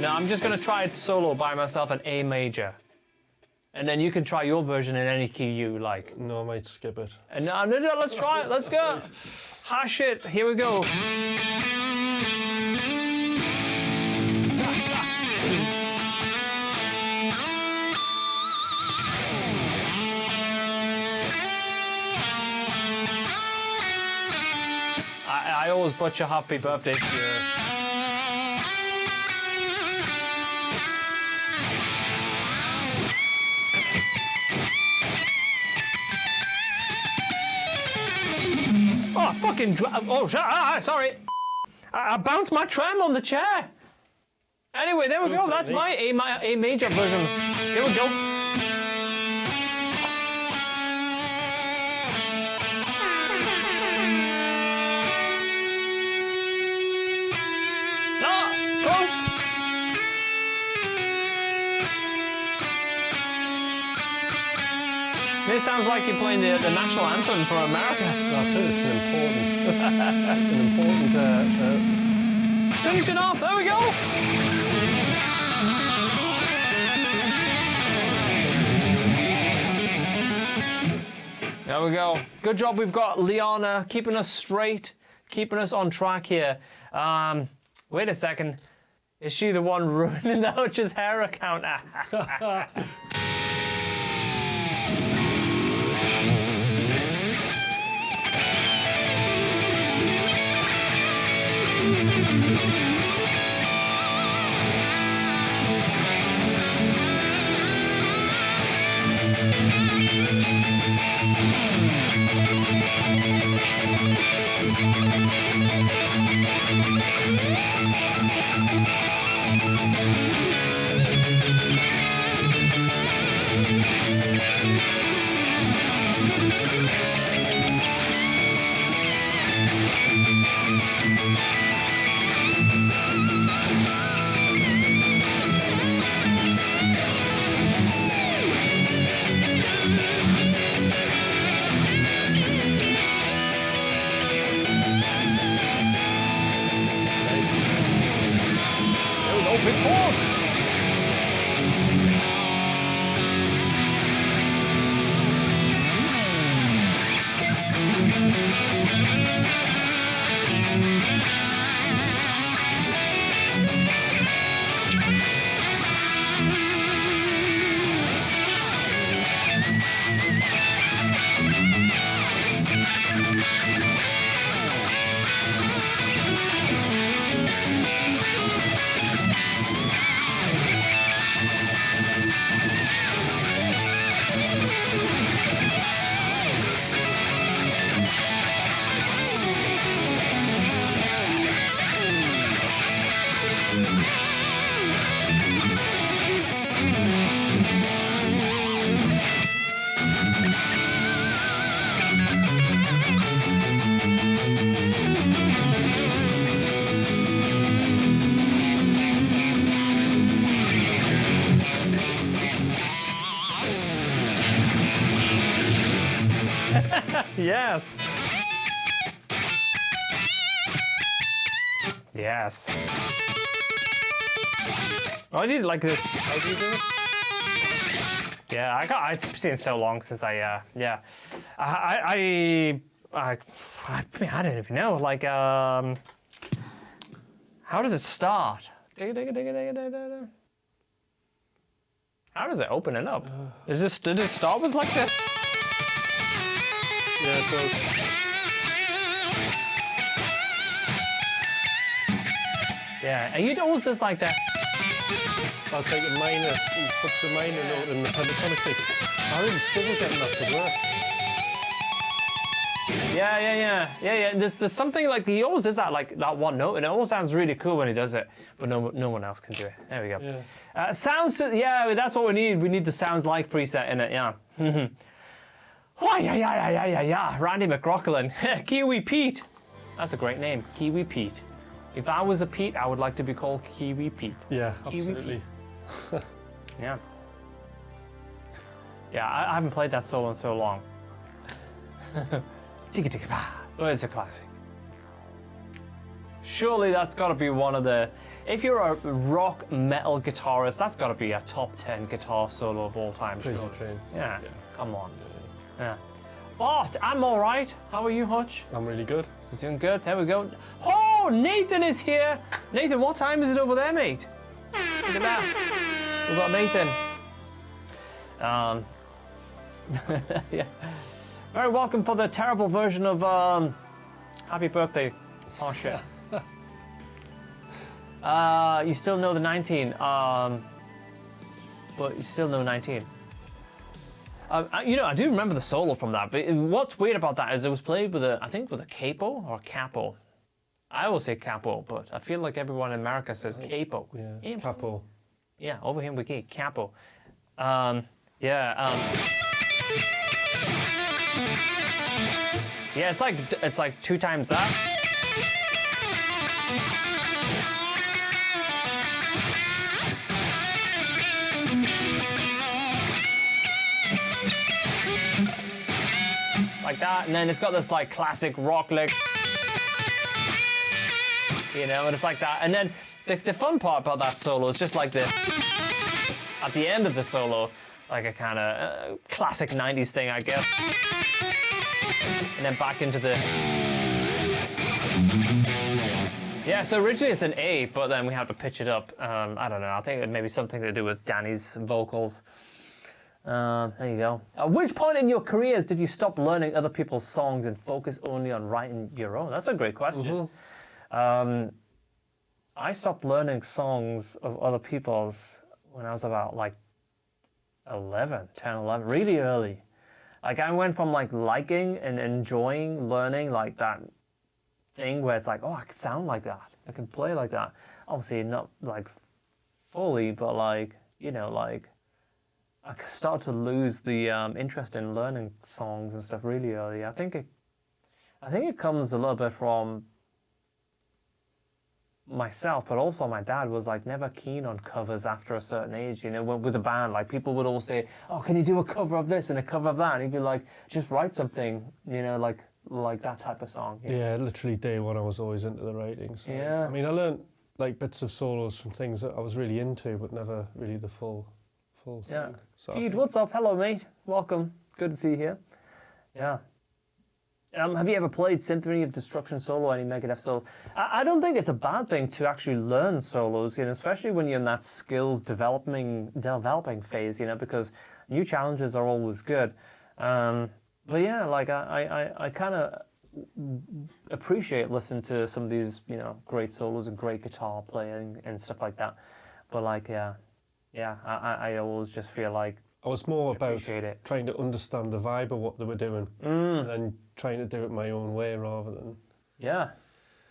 No, I'm just going to try it solo by myself in A major. And then you can try your version in any key you like. No, I might skip it. No, let's try it. Let's go. Hash it. Here we go. I always butcher Happy Birthday. Oh, fucking sorry. I bounced my tram on the chair. Anyway, there we go. That's my A major version. Here we go. This sounds like you're playing the national anthem for America. That's it. It's an important, Finish it off. There we go. There we go. Good job. We've got Liana keeping us straight, keeping us on track here. Wait a second. Is she the one ruining the Hutch's hair account? Yes. Yes. Oh, I did like this. How do you do it? Yeah, it's been so long since I I don't even know. Like, how does it start? How does it open it up? Did it start with like the? Yeah, it does. Yeah, and you always just like that. I'll take a minor, he puts the minor note in the pentatonic. I really struggle getting that to work. Yeah. There's something like he always does that, like that one note, and it always sounds really cool when he does it. But no one else can do it. There we go. Yeah. Sounds. Yeah, that's what we need. We need the sounds like preset in it. Yeah. Oh, yeah. Randy Mcrocklin. Kiwi Pete. That's a great name. Kiwi Pete. If I was a Pete, I would like to be called Kiwi Pete. Yeah, Kiwi absolutely. Yeah. Yeah, I haven't played that solo in so long. Oh, it's a classic. Surely that's got to be one of the... If you're a rock metal guitarist, that's got to be a top 10 guitar solo of all time. Crazy surely. Train. Yeah, come on. Yeah. But I'm all right. How are you, Hutch? I'm really good. You're doing good. There we go. Oh, Nathan is here. Nathan, what time is it over there, mate? Look at that. We've got Nathan. Yeah. Very welcome for the terrible version of Happy Birthday. Oh shit. You still know the 19. But you still know 19. You know, I do remember the solo from that, but what's weird about that is it was played with I think with a capo or capo. I always say capo, but I feel like everyone in America says capo. Yeah, capo. Yeah, over here we get capo. Yeah, it's like 2 times that. Like that, and then it's got this like classic rock lick, you know, and it's like that. And then the fun part about that solo is just like at the end of the solo, like a kind of classic 90s thing, I guess. And then back into the... Yeah, so originally it's an A, but then we have to pitch it up. I don't know, I think it may be something to do with Danny's vocals. There you go. At which point in your careers did you stop learning other people's songs and focus only on writing your own? That's a great question. Mm-hmm. I stopped learning songs of other people's when I was about like 10, 11, really early. Like I went from like liking and enjoying learning like that thing where it's like, oh, I can sound like that. I can play like that. Obviously not like fully, but like, you know, like I started to lose the interest in learning songs and stuff really early. I think it comes a little bit from myself, but also my dad was like never keen on covers after a certain age. You know, with a band, like people would all say, "Oh, can you do a cover of this and a cover of that?" And he'd be like, "Just write something," you know, like that type of song. You know? Yeah, literally day one, I was always into the writing. So, yeah. I mean, I learned like bits of solos from things that I was really into, but never really the full thing. Yeah. So Pete, what's up? Hello, mate. Welcome. Good to see you here. Yeah. Have you ever played Symphony of Destruction solo, any Megadeth solo? I don't think it's a bad thing to actually learn solos, you know, especially when you're in that skills developing phase, you know, because new challenges are always good. But yeah, like I kind of appreciate listening to some of these, you know, great solos and great guitar playing and stuff like that. But like, I always just feel like I was more about it. trying to understand the vibe of what they were doing and then trying to do it my own way rather than... Yeah,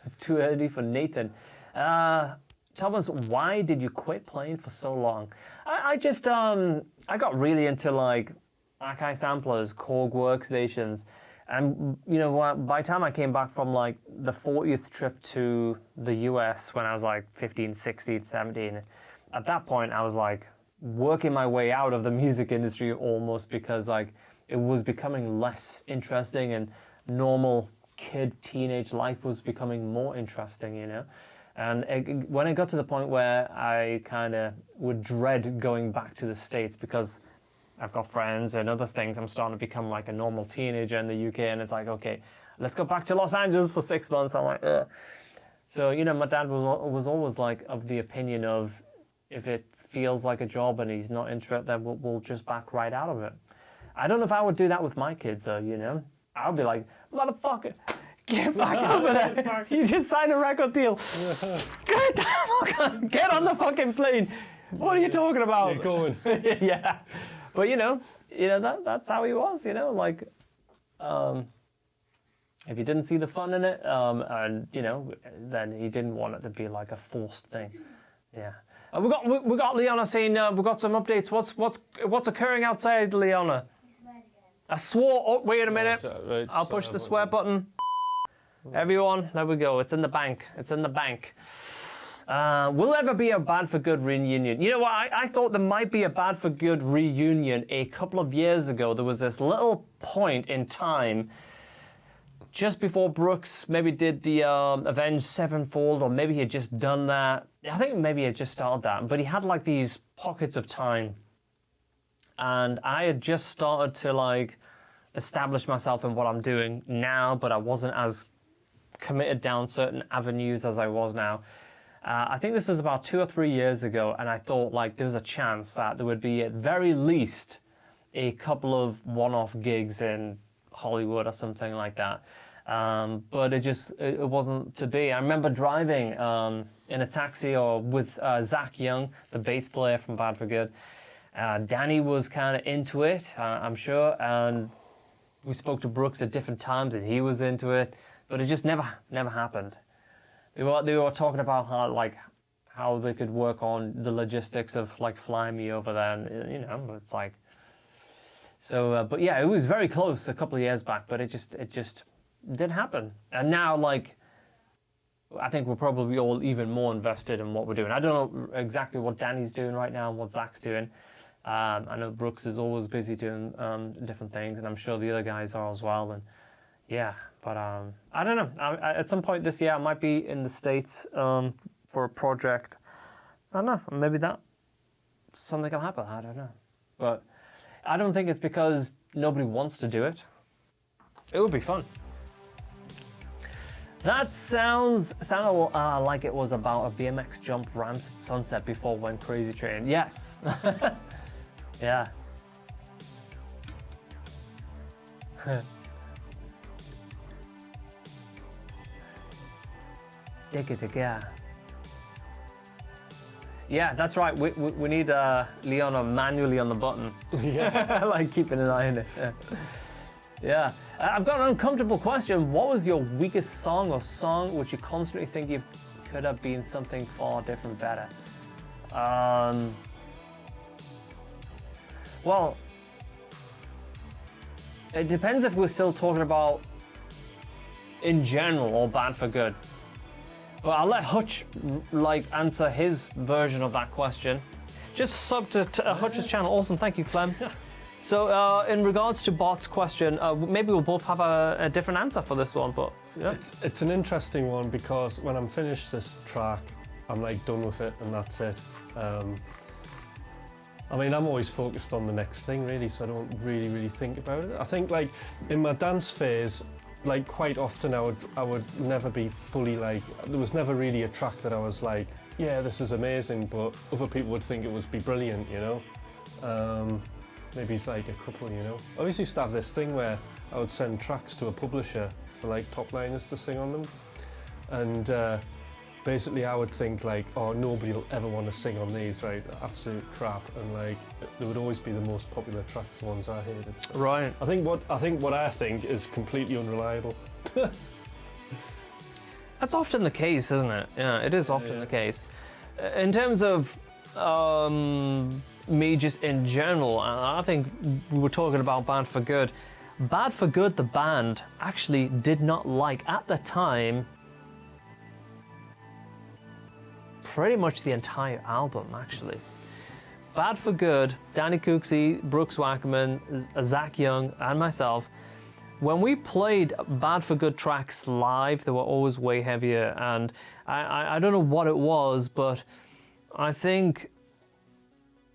it's too early for Nathan. Thomas, why did you quit playing for so long? I just, I got really into like Akai samplers, Korg workstations. And, you know, by the time I came back from like the 40th trip to the US when I was like 15, 16, 17, at that point I was like, working my way out of the music industry almost because like it was becoming less interesting, and normal kid teenage life was becoming more interesting, you know. And when it got to the point where I kind of would dread going back to the States because I've got friends and other things, I'm starting to become like a normal teenager in the UK, and it's like, okay, let's go back to Los Angeles for 6 months. I'm like, ugh. So, you know, my dad was always like of the opinion of, if it feels like a job and he's not interested, then we'll just back right out of it. I don't know if I would do that with my kids though, you know. I would be like, motherfucker, get back over there. You just signed a record deal. Get on the fucking plane. What are you talking about? You're going. Yeah. But you know that's how he was, you know, like if he didn't see the fun in it, and you know, then he didn't want it to be like a forced thing. Yeah. We got Leona saying we got some updates. What's occurring outside, Leona? I swore. Oh, wait a minute. Right, I'll push the swear button. Everyone, there we go. It's in the bank. It's in the bank. Will there ever be a Bad for Good reunion? You know what? I thought there might be a Bad for Good reunion a couple of years ago. There was this little point in time just before Brooks maybe did the Avenged Sevenfold, or maybe he had just done that. I think maybe he had just started that, but he had like these pockets of time. And I had just started to like establish myself in what I'm doing now, but I wasn't as committed down certain avenues as I was now. I think this was about 2 or 3 years ago, and I thought like there was a chance that there would be at very least a couple of one-off gigs in Hollywood or something like that. But it wasn't to be. I remember driving in a taxi or with Zach Young, the bass player from Bad for Good. Danny was kind of into it, I'm sure, and we spoke to Brooks at different times, and he was into it, but it just never happened. They were talking about how they could work on the logistics of like flying me over there, and you know, it's like. So, but yeah, it was very close a couple of years back, but it just didn't happen. And now, like, I think we're probably all even more invested in what we're doing. I don't know exactly what Danny's doing right now and what Zach's doing. I know Brooks is always busy doing different things, and I'm sure the other guys are as well. And yeah, but I don't know. At some point this year, I might be in the States for a project. I don't know. Maybe that something will happen. I don't know. But I don't think it's because nobody wants to do it. It would be fun. That sounded like it was about a BMX jump ramps at sunset before went crazy train. Yes. Yeah. Yeah, that's right. We need Leona manually on the button. Yeah. Like keeping an eye on it. Yeah. I've got an uncomfortable question. What was your weakest song or song which you constantly think you could have been something far different, better? Well, it depends if we're still talking about in general or Bad for Good. But I'll let Hutch answer his version of that question. Just sub to Hutch's channel. Awesome, thank you, Clem. So in regards to Bart's question, maybe we'll both have a different answer for this one. But yeah. It's an interesting one because when I'm finished this track, I'm like done with it and that's it. I mean, I'm always focused on the next thing really, so I don't really think about it. I think like in my dance phase, like quite often I would never be fully like, there was never really a track that I was like, yeah, this is amazing, but other people would think it would be brilliant, you know? Maybe it's like a couple, you know? I always used to have this thing where I would send tracks to a publisher for like top liners to sing on them. And basically I would think like, oh, nobody will ever want to sing on these, right? Absolute crap. And like, there would always be the most popular tracks, the ones I hated. So right. I think what I think is completely unreliable. That's often the case, isn't it? Yeah, it is often the case. In terms of me just in general, I think we were talking about Bad for Good. Bad for Good, the band, actually did not like, at the time, pretty much the entire album, actually. Bad for Good, Danny Cooksey, Brooks Wackerman, Zach Young, and myself, when we played Bad for Good tracks live, they were always way heavier. And I don't know what it was, but I think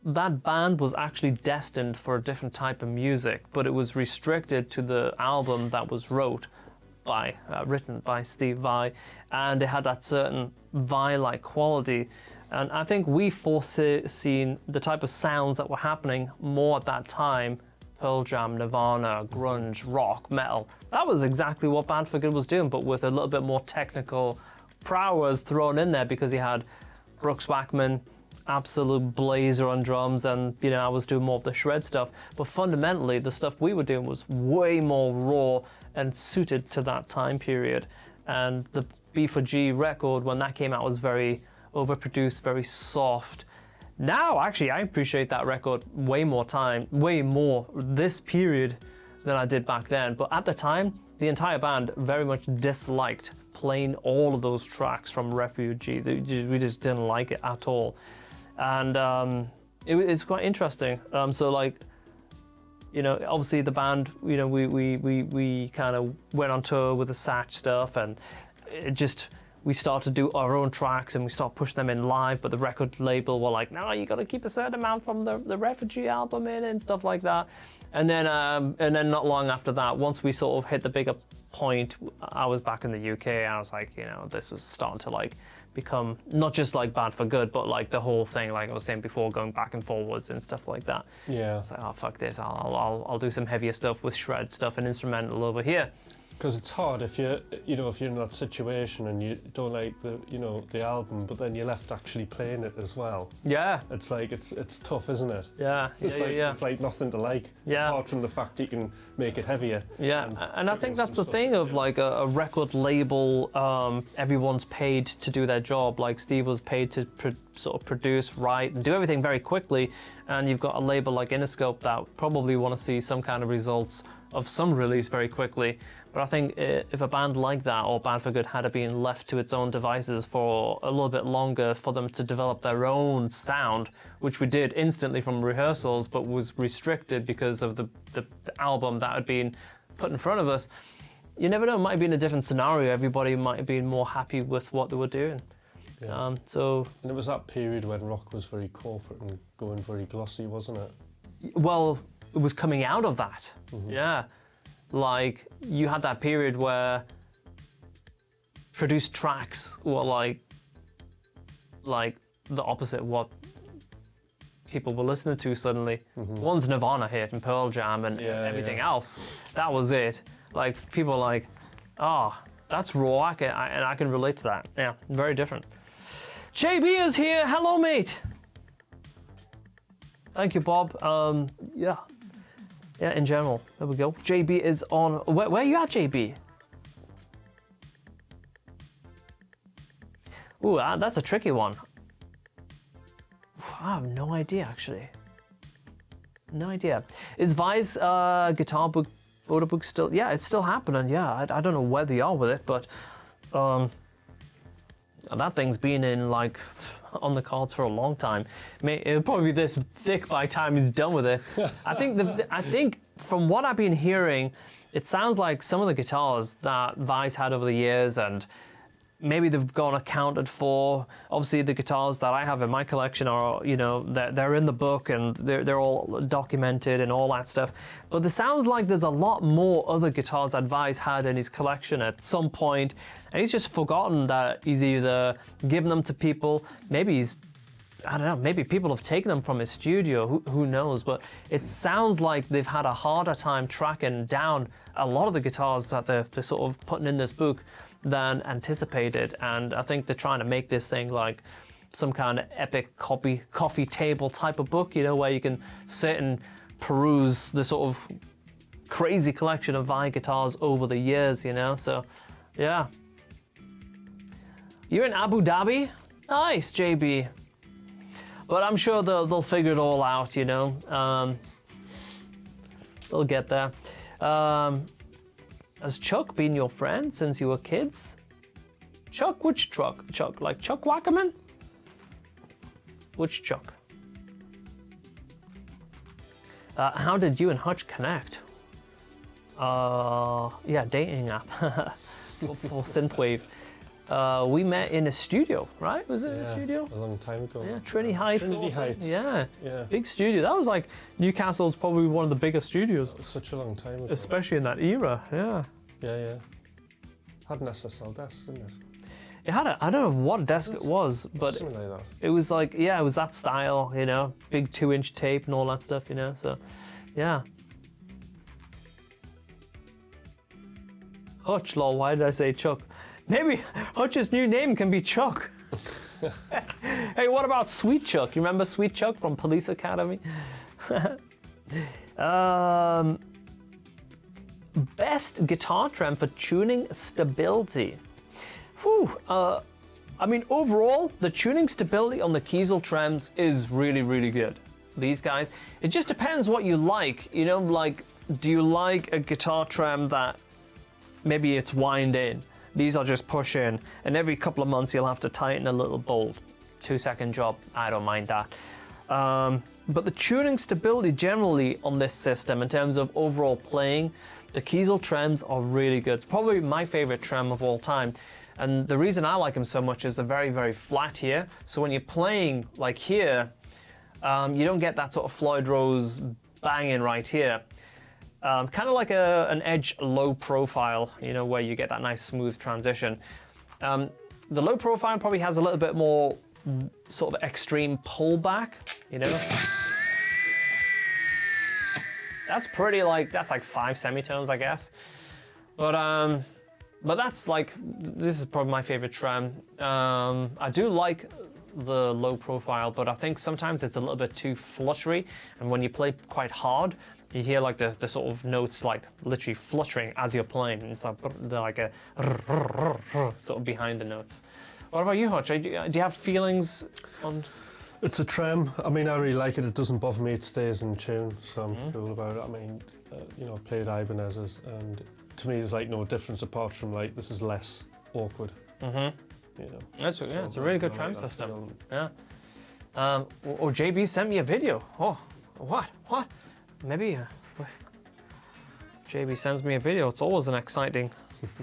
that band was actually destined for a different type of music, but it was restricted to the album that was written by Steve Vai, and it had that certain Vai-like quality. And I think we foreseen the type of sounds that were happening more at that time. Pearl Jam, Nirvana, grunge, rock, metal. That was exactly what Bad for Good was doing, but with a little bit more technical prowess thrown in there, because he had Brooks Wackerman, absolute blazer on drums, and I was doing more of the shred stuff. But fundamentally, the stuff we were doing was way more raw and suited to that time period. And the B4G record, when that came out, was very overproduced, very soft. Now, actually, I appreciate that record way more this period than I did back then. But at the time, the entire band very much disliked playing all of those tracks from Refugee. We just didn't like it at all. And it's quite interesting. So like, obviously the band, we kind of went on tour with the Satch stuff, and we started to do our own tracks, and we started pushing them in live, but the record label were like, no, you got to keep a certain amount from the Refugee album in and stuff like that. And then not long after that, once we sort of hit the bigger point, I was back in the UK, and I was like, this was starting to like become not just like Bad for Good, but like the whole thing, like I was saying before, going back and forwards and stuff like that. Yeah. It's like, oh fuck this, I'll do some heavier stuff with shred stuff and instrumental over here. Because it's hard if you're in that situation and you don't like the album, but then you're left actually playing it as well. Yeah. It's like it's tough, isn't it? Yeah. It's like nothing to like. Yeah. Apart from the fact you can make it heavier. Yeah. And I think that's the thing of like a record label. Everyone's paid to do their job. Like Steve was paid to sort of produce, write, and do everything very quickly. And you've got a label like Interscope that probably want to see some kind of results of some release very quickly. But I think if a band like that, or Bad for Good, had been left to its own devices for a little bit longer for them to develop their own sound, which we did instantly from rehearsals, but was restricted because of the album that had been put in front of us, you never know, it might have been a different scenario. Everybody might have been more happy with what they were doing. Yeah. And it was that period when rock was very corporate and going very glossy, wasn't it? Well, it was coming out of that. Mm-hmm. Yeah. Like, you had that period where produced tracks were like the opposite of what people were listening to suddenly. Mm-hmm. One's Nirvana hit and Pearl Jam and everything else. That was it. Like, people were like, that's raw, and I can relate to that. Yeah, very different. JB is here. Hello, mate. Thank you, Bob. Yeah, in general. There we go. JB is on. Where are you at, JB? Ooh, that's a tricky one. I have no idea, actually. No idea. Is Vai's guitar book, photo book still? Yeah, it's still happening. Yeah, I don't know where they are with it, but that thing's been in like on the cards for a long time. It'll probably be this thick by the time he's done with it. I think from what I've been hearing, it sounds like some of the guitars that Vai's had over the years, and maybe they've gone accounted for. Obviously, the guitars that I have in my collection are, they're in the book and they're all documented and all that stuff. But it sounds like there's a lot more other guitars that Vai's had in his collection at some point, and he's just forgotten that he's either given them to people, maybe I don't know, maybe people have taken them from his studio, who knows, but it sounds like they've had a harder time tracking down a lot of the guitars that they're sort of putting in this book than anticipated. And I think they're trying to make this thing like some kind of epic coffee table type of book, where you can sit and peruse the sort of crazy collection of Vai guitars over the years, so yeah. You're in Abu Dhabi? Nice, JB. But I'm sure they'll figure it all out, they'll get there. Has Chuck been your friend since you were kids? Chuck? Which Chuck? Like Chuck Wackerman? Which Chuck? How did you and Hutch connect? Yeah, dating app for synthwave. We met in a studio, right? Was it a studio? A long time ago. Yeah, Trinity Heights. Trinity Heights. Yeah. Yeah. Big studio. That was like Newcastle's probably one of the biggest studios, Such a long time ago. especially in that era. Yeah. Yeah, yeah. Had an SSL desk, didn't it? It had I don't know what desk it was, but Something like that. it was like, yeah, it was that style, you know, big 2-inch tape and all that stuff, you know. So, yeah. Hutch, lol. Why did I say Chuck? Maybe Hutch's new name can be Chuck. Hey, what about Sweet Chuck? You remember Sweet Chuck from Police Academy? Best guitar trem for tuning stability. Whew, I mean, overall, the tuning stability on the Kiesel trems is really, really good. These guys, it just depends what you like. You know, like, do you like a guitar trem that maybe it's wind in? These are just push in, and every couple of months you'll have to tighten a little bolt. 2-second job, I don't mind that. But the tuning stability generally on this system in terms of overall playing, the Kiesel trems are really good. It's probably my favorite trem of all time. And the reason I like them so much is they're very, very flat here. So when you're playing like here, you don't get that sort of Floyd Rose banging right here. Kind of like an edge low profile, you know, where you get that nice smooth transition. The low profile probably has a little bit more sort of extreme pullback, you know. That's pretty that's like 5 semitones, I guess. But that's like, this is probably my favorite trem. I do like the low profile, but I think sometimes it's a little bit too fluttery, and when you play quite hard, you hear like the sort of notes like literally fluttering as you're playing. It's like they're like a sort of behind the notes. What about you, Hutch? Do you have feelings on? It's a trem. I mean, I really like it. It doesn't bother me. It stays in tune, so I'm cool about it. I mean, you know, I played Ibanez's, and to me, there's like no difference apart from like this is less awkward. You know. It's a really good trem system. Yeah. Or JB sent me a video. Oh, what? Maybe JB sends me a video. It's always an exciting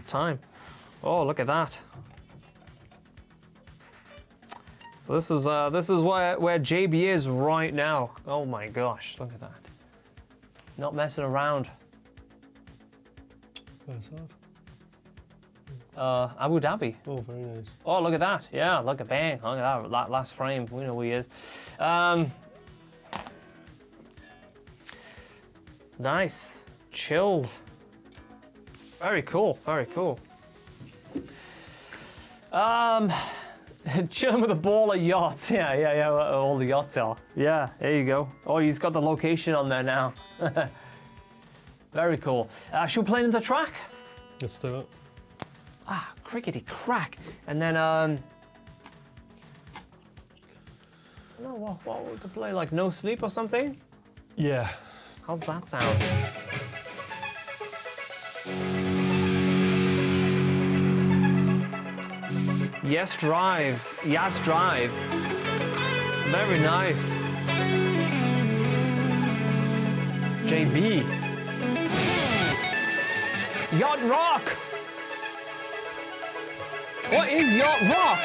time. Oh, look at that. So this is where JB is right now. Oh my gosh, look at that. Not messing around. Where's that? Abu Dhabi. Oh, very nice. Oh, look at that. Yeah, look at bang. Look at that last frame. We know who he is. Nice. Chilled. Very cool. Very cool. Chilling with a ball of yachts. Yeah. All the yachts are. Yeah, there you go. Oh, he's got the location on there now. Very cool. Should we play into the track? Let's do it. Crickety crack. And then, what would we play? Like No Sleep or something? Yeah. How's that sound? Yes, drive. Yes, drive. Very nice. JB. Yacht Rock. What is Yacht Rock?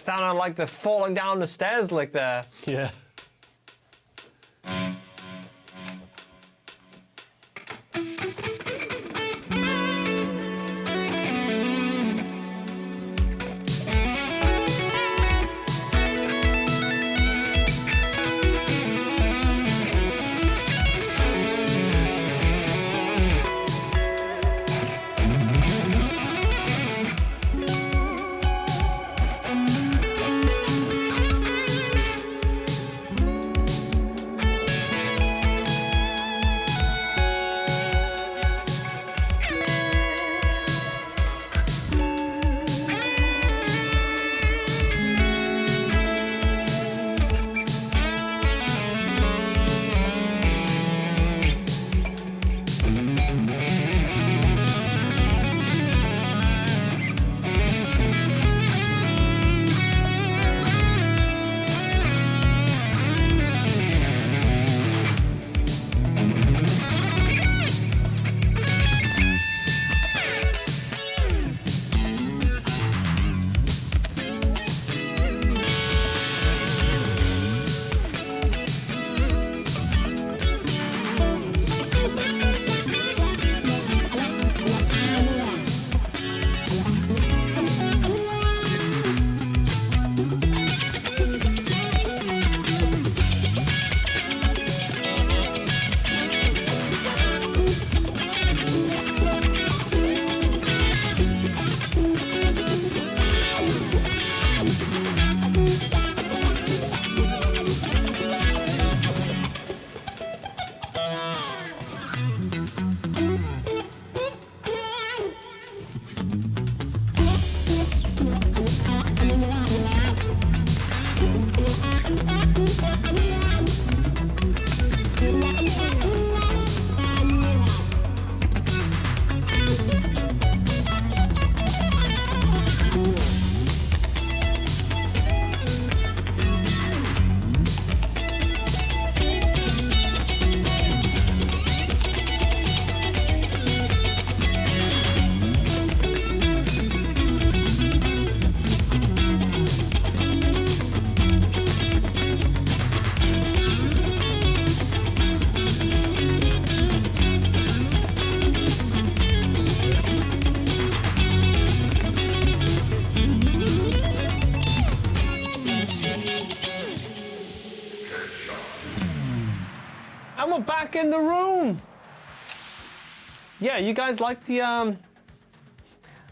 That sounded like they're falling down the stairs like there. Yeah. And we're back in the room. Yeah, you guys like the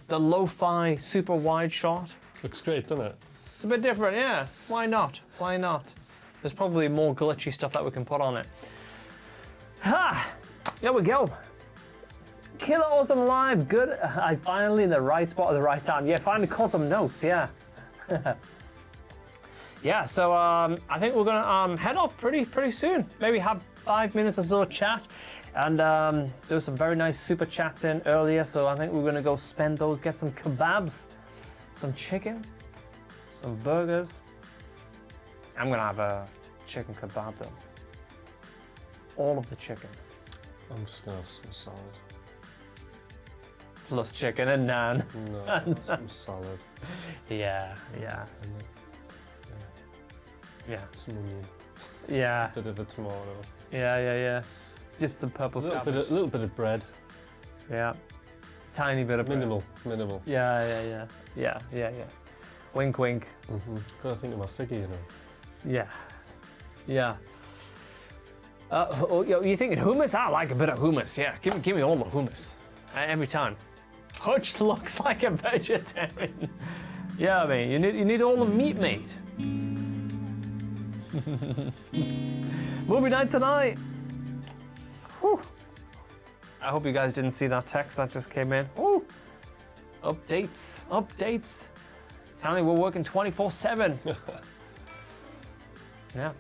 lo-fi super wide shot? Looks great, doesn't it? It's a bit different, yeah. Why not? Why not? There's probably more glitchy stuff that we can put on it. Ha! There we go. Killer Awesome Live, good. I finally in the right spot at the right time. Yeah, finally caught some notes, yeah. Yeah, so I think we're gonna head off pretty soon. Maybe have 5 minutes or so chat, and there was some very nice super chats in earlier. So I think we're gonna go spend those, get some kebabs, some chicken, some burgers. I'm gonna have a chicken kebab though. All of the chicken. I'm just gonna have some salad. Plus chicken and naan. No, some salad. Yeah. And then, Yeah. some onion. Yeah. Bit of a tomato. Yeah. Just some purple cabbage. Little bit of bread. Yeah. Tiny bit of bread. Minimal. Yeah. Wink, wink. Gotta think of my figure, you know. Yeah. You thinking hummus? I like a bit of hummus. Yeah, give me all the hummus every time. Hutch looks like a vegetarian. Yeah, I mean, you need all the meat, mate. Movie night tonight. Whew. I hope you guys didn't see that text that just came in. Woo. Updates. Telling me we're working 24/7. Yeah.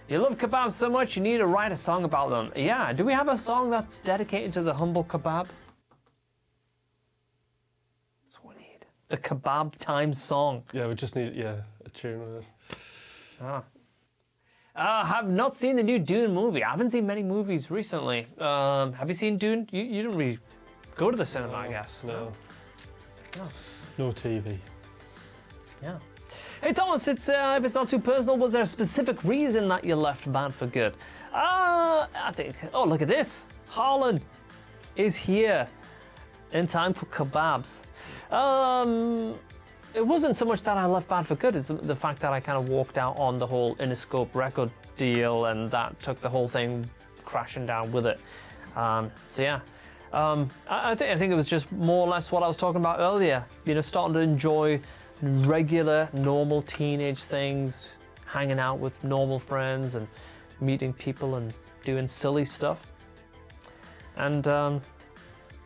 You love kebabs so much, you need to write a song about them. Yeah, do we have a song that's dedicated to the humble kebab? That's what we need. The kebab time song. Yeah, we just need a tune with it. Have not seen the new Dune movie. I haven't seen many movies recently. Have you seen Dune? You didn't really go to the cinema, I guess. No. No TV. Yeah. Hey Thomas, if it's not too personal, was there a specific reason that you left Bad for Good? I think, oh look at this. Harlan is here in time for kebabs. It wasn't so much that I left Bad for Good, it's the fact that I kind of walked out on the whole Interscope record deal, and that took the whole thing crashing down with it. So yeah. I think it was just more or less what I was talking about earlier. You know, starting to enjoy regular, normal teenage things, hanging out with normal friends and meeting people and doing silly stuff. And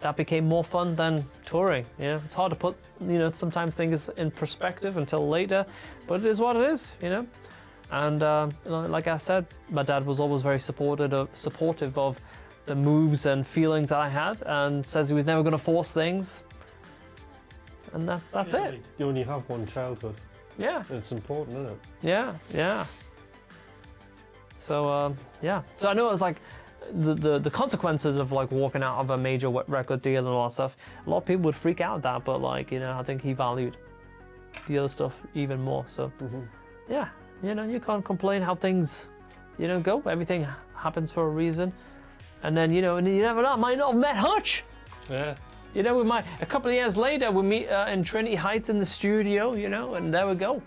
that became more fun than touring. You know, it's hard to put, you know, sometimes things in perspective until later, but it is what it is, you know. And you know, like I said, my dad was always very supportive of the moves and feelings that I had, and says he was never going to force things. And that's it. You only have one childhood. Yeah. It's important, isn't it? Yeah. So yeah. So I know it's like the consequences of like walking out of a major record deal and all that stuff. A lot of people would freak out at that, but like, you know, I think he valued the other stuff even more. So yeah, you know, you can't complain how things, you know, go. Everything happens for a reason. And then, you know, and you never know, I might not have met Hutch. Yeah. You know, we might, a couple of years later, we meet in Trinity Heights in the studio, you know, and there we go.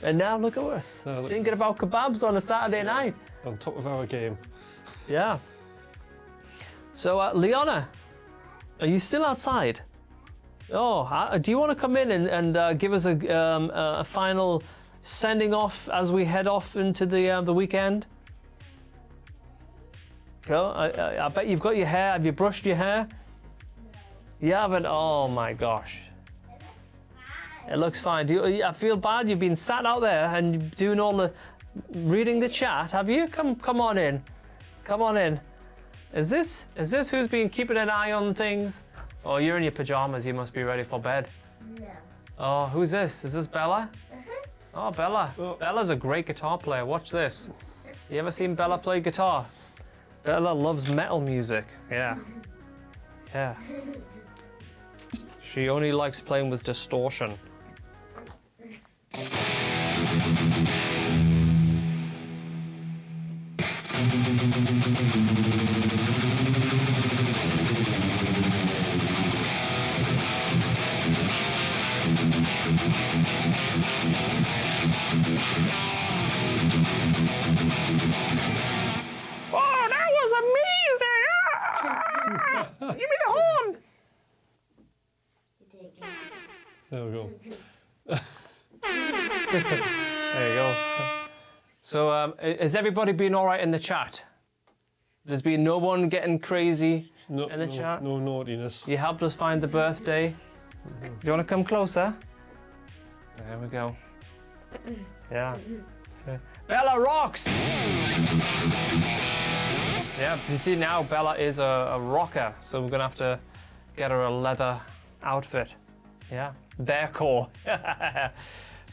And now look at us, thinking about kebabs on a Saturday night. On top of our game. Yeah. So, Liana, are you still outside? Oh, do you want to come in and give us a final sending off as we head off into the weekend? Go. I bet you've got your hair. Have you brushed your hair? You haven't. Oh my gosh. It looks fine. I feel bad. You've been sat out there and doing all the reading the chat. Have you? Come on in. Come on in. Is this who's been keeping an eye on things? Oh, you're in your pajamas. You must be ready for bed. No. Oh, who's this? Is this Bella? Oh, Bella. Bella's a great guitar player. Watch this. You ever seen Bella play guitar? Bella loves metal music. Yeah. Yeah. She only likes playing with distortion. Oh, that was amazing! Give me the horn! There we go. There you go. So, has everybody been all right in the chat? There's been no one getting crazy in the chat? No naughtiness. You helped us find the birthday. Do you want to come closer? There we go. Yeah. Bella rocks! Yeah, you see now Bella is a rocker, so we're gonna have to get her a leather outfit. Yeah, bear core.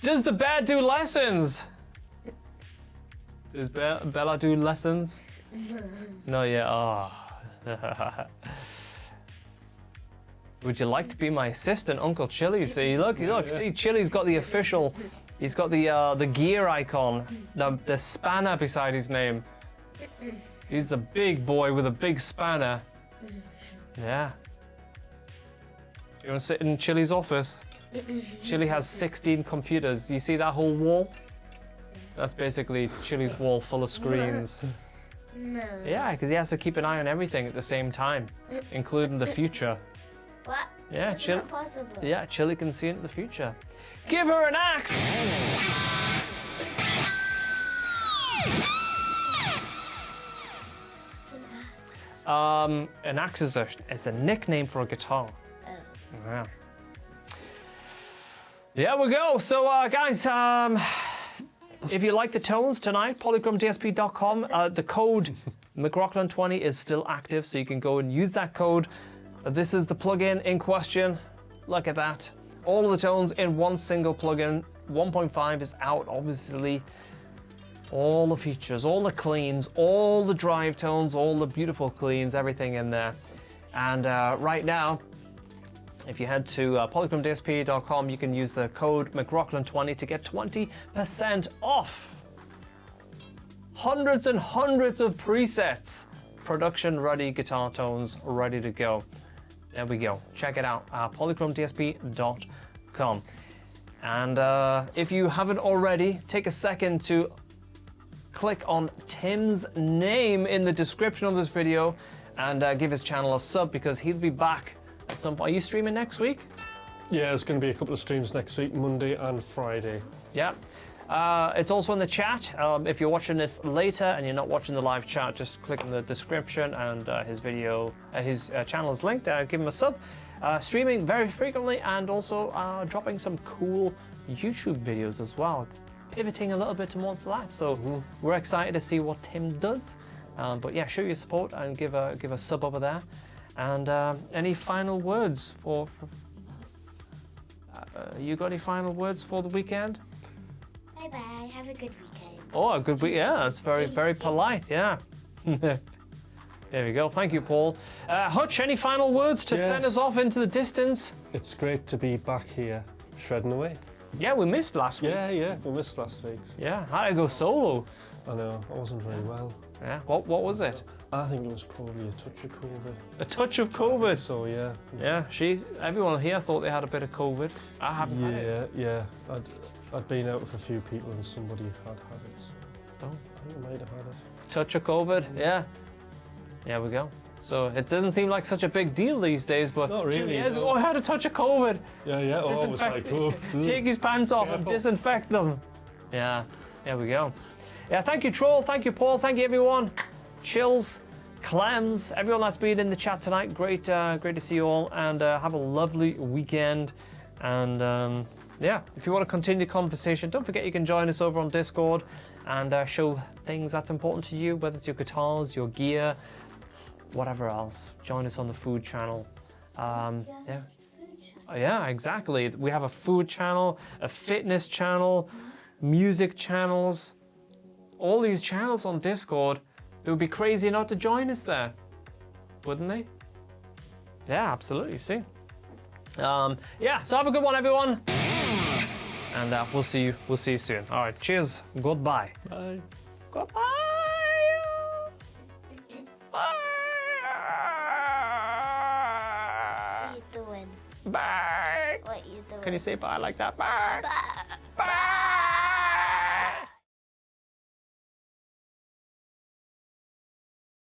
Does the bear do lessons? Does Bella do lessons? No, yeah. Oh. Would you like to be my assistant, Uncle Chili? See, look. See, Chili's got the official. He's got the gear icon, the spanner beside his name. He's the big boy with a big spanner. Yeah. You want to sit in Chili's office? Chili has 16 computers. You see that whole wall? That's basically Chili's wall full of screens. No. Yeah, because he has to keep an eye on everything at the same time, including the future. What? Yeah, That's Chili. not possible. Yeah, Chili can see into the future. Give her an axe! What's an axe? An axe is a nickname for a guitar. Oh. Yeah. There we go. So, guys, if you like the tones tonight, polychromdsp.com. The code Mcrocklin20 is still active, so you can go and use that code. This is the plugin in question. Look at that. All of the tones in one single plugin. 1.5 is out, obviously. All the features, all the cleans, all the drive tones, all the beautiful cleans, everything in there. And right now, If you head to polychromdsp.com, you can use the code Mcrocklin20 to get 20% off. Hundreds and hundreds of presets. Production ready guitar tones ready to go. There we go. Check it out. polychromdsp.com. And if you haven't already, take a second to click on Tim's name in the description of this video and give his channel a sub, because he'll be back at some point. Are you streaming next week? Yeah, there's going to be a couple of streams next week, Monday and Friday. Yeah. It's also in the chat. If you're watching this later and you're not watching the live chat, just click in the description and his video, his channel is linked. Give him a sub. Streaming very frequently and also dropping some cool YouTube videos as well. Pivoting a little bit towards that. So we're excited to see what Tim does. But yeah, show your support and give a sub over there. And any final words for you got any final words for the weekend? Bye bye. Have a good weekend. Oh, a good week. Yeah, that's very polite. Yeah. There we go. Thank you, Paul. Hutch, any final words to send us off into the distance? It's great to be back here, shredding away. Yeah, we missed last week. Yeah, we missed last week's. Yeah, how did I go solo? I know, I wasn't very well. Yeah, what was it? I think it was probably a touch of COVID. A touch of COVID. So yeah. Yeah, everyone here thought they had a bit of COVID. I haven't had it. Yeah. I'd been out with a few people and somebody had it. So Oh. I think I might have had it. Touch of COVID, yeah. There we go. So it doesn't seem like such a big deal these days, but Not really, 2 years no. ago I had a touch of COVID. Yeah. Oh, I was like, oh. Take his pants off and Careful. disinfect them. Yeah, there we go. Yeah, thank you, Troll. Thank you, Paul. Thank you, everyone. Chills, Clems, everyone that's been in the chat tonight. Great to see you all, and have a lovely weekend. And yeah, if you want to continue the conversation, don't forget you can join us over on Discord and show things that's important to you, whether it's your guitars, your gear, whatever else. Join us on the food channel. Yeah. Yeah, exactly. We have a food channel, a fitness channel, music channels, all these channels on Discord. It would be crazy not to join us there, wouldn't they? Yeah, absolutely. See. Yeah. So have a good one, everyone, and we'll see you soon. All right. Cheers. Goodbye. Bye. Goodbye. Bye. What are you doing? Bye. What are you doing? Can you say bye like that? Bye. Bye. Bye.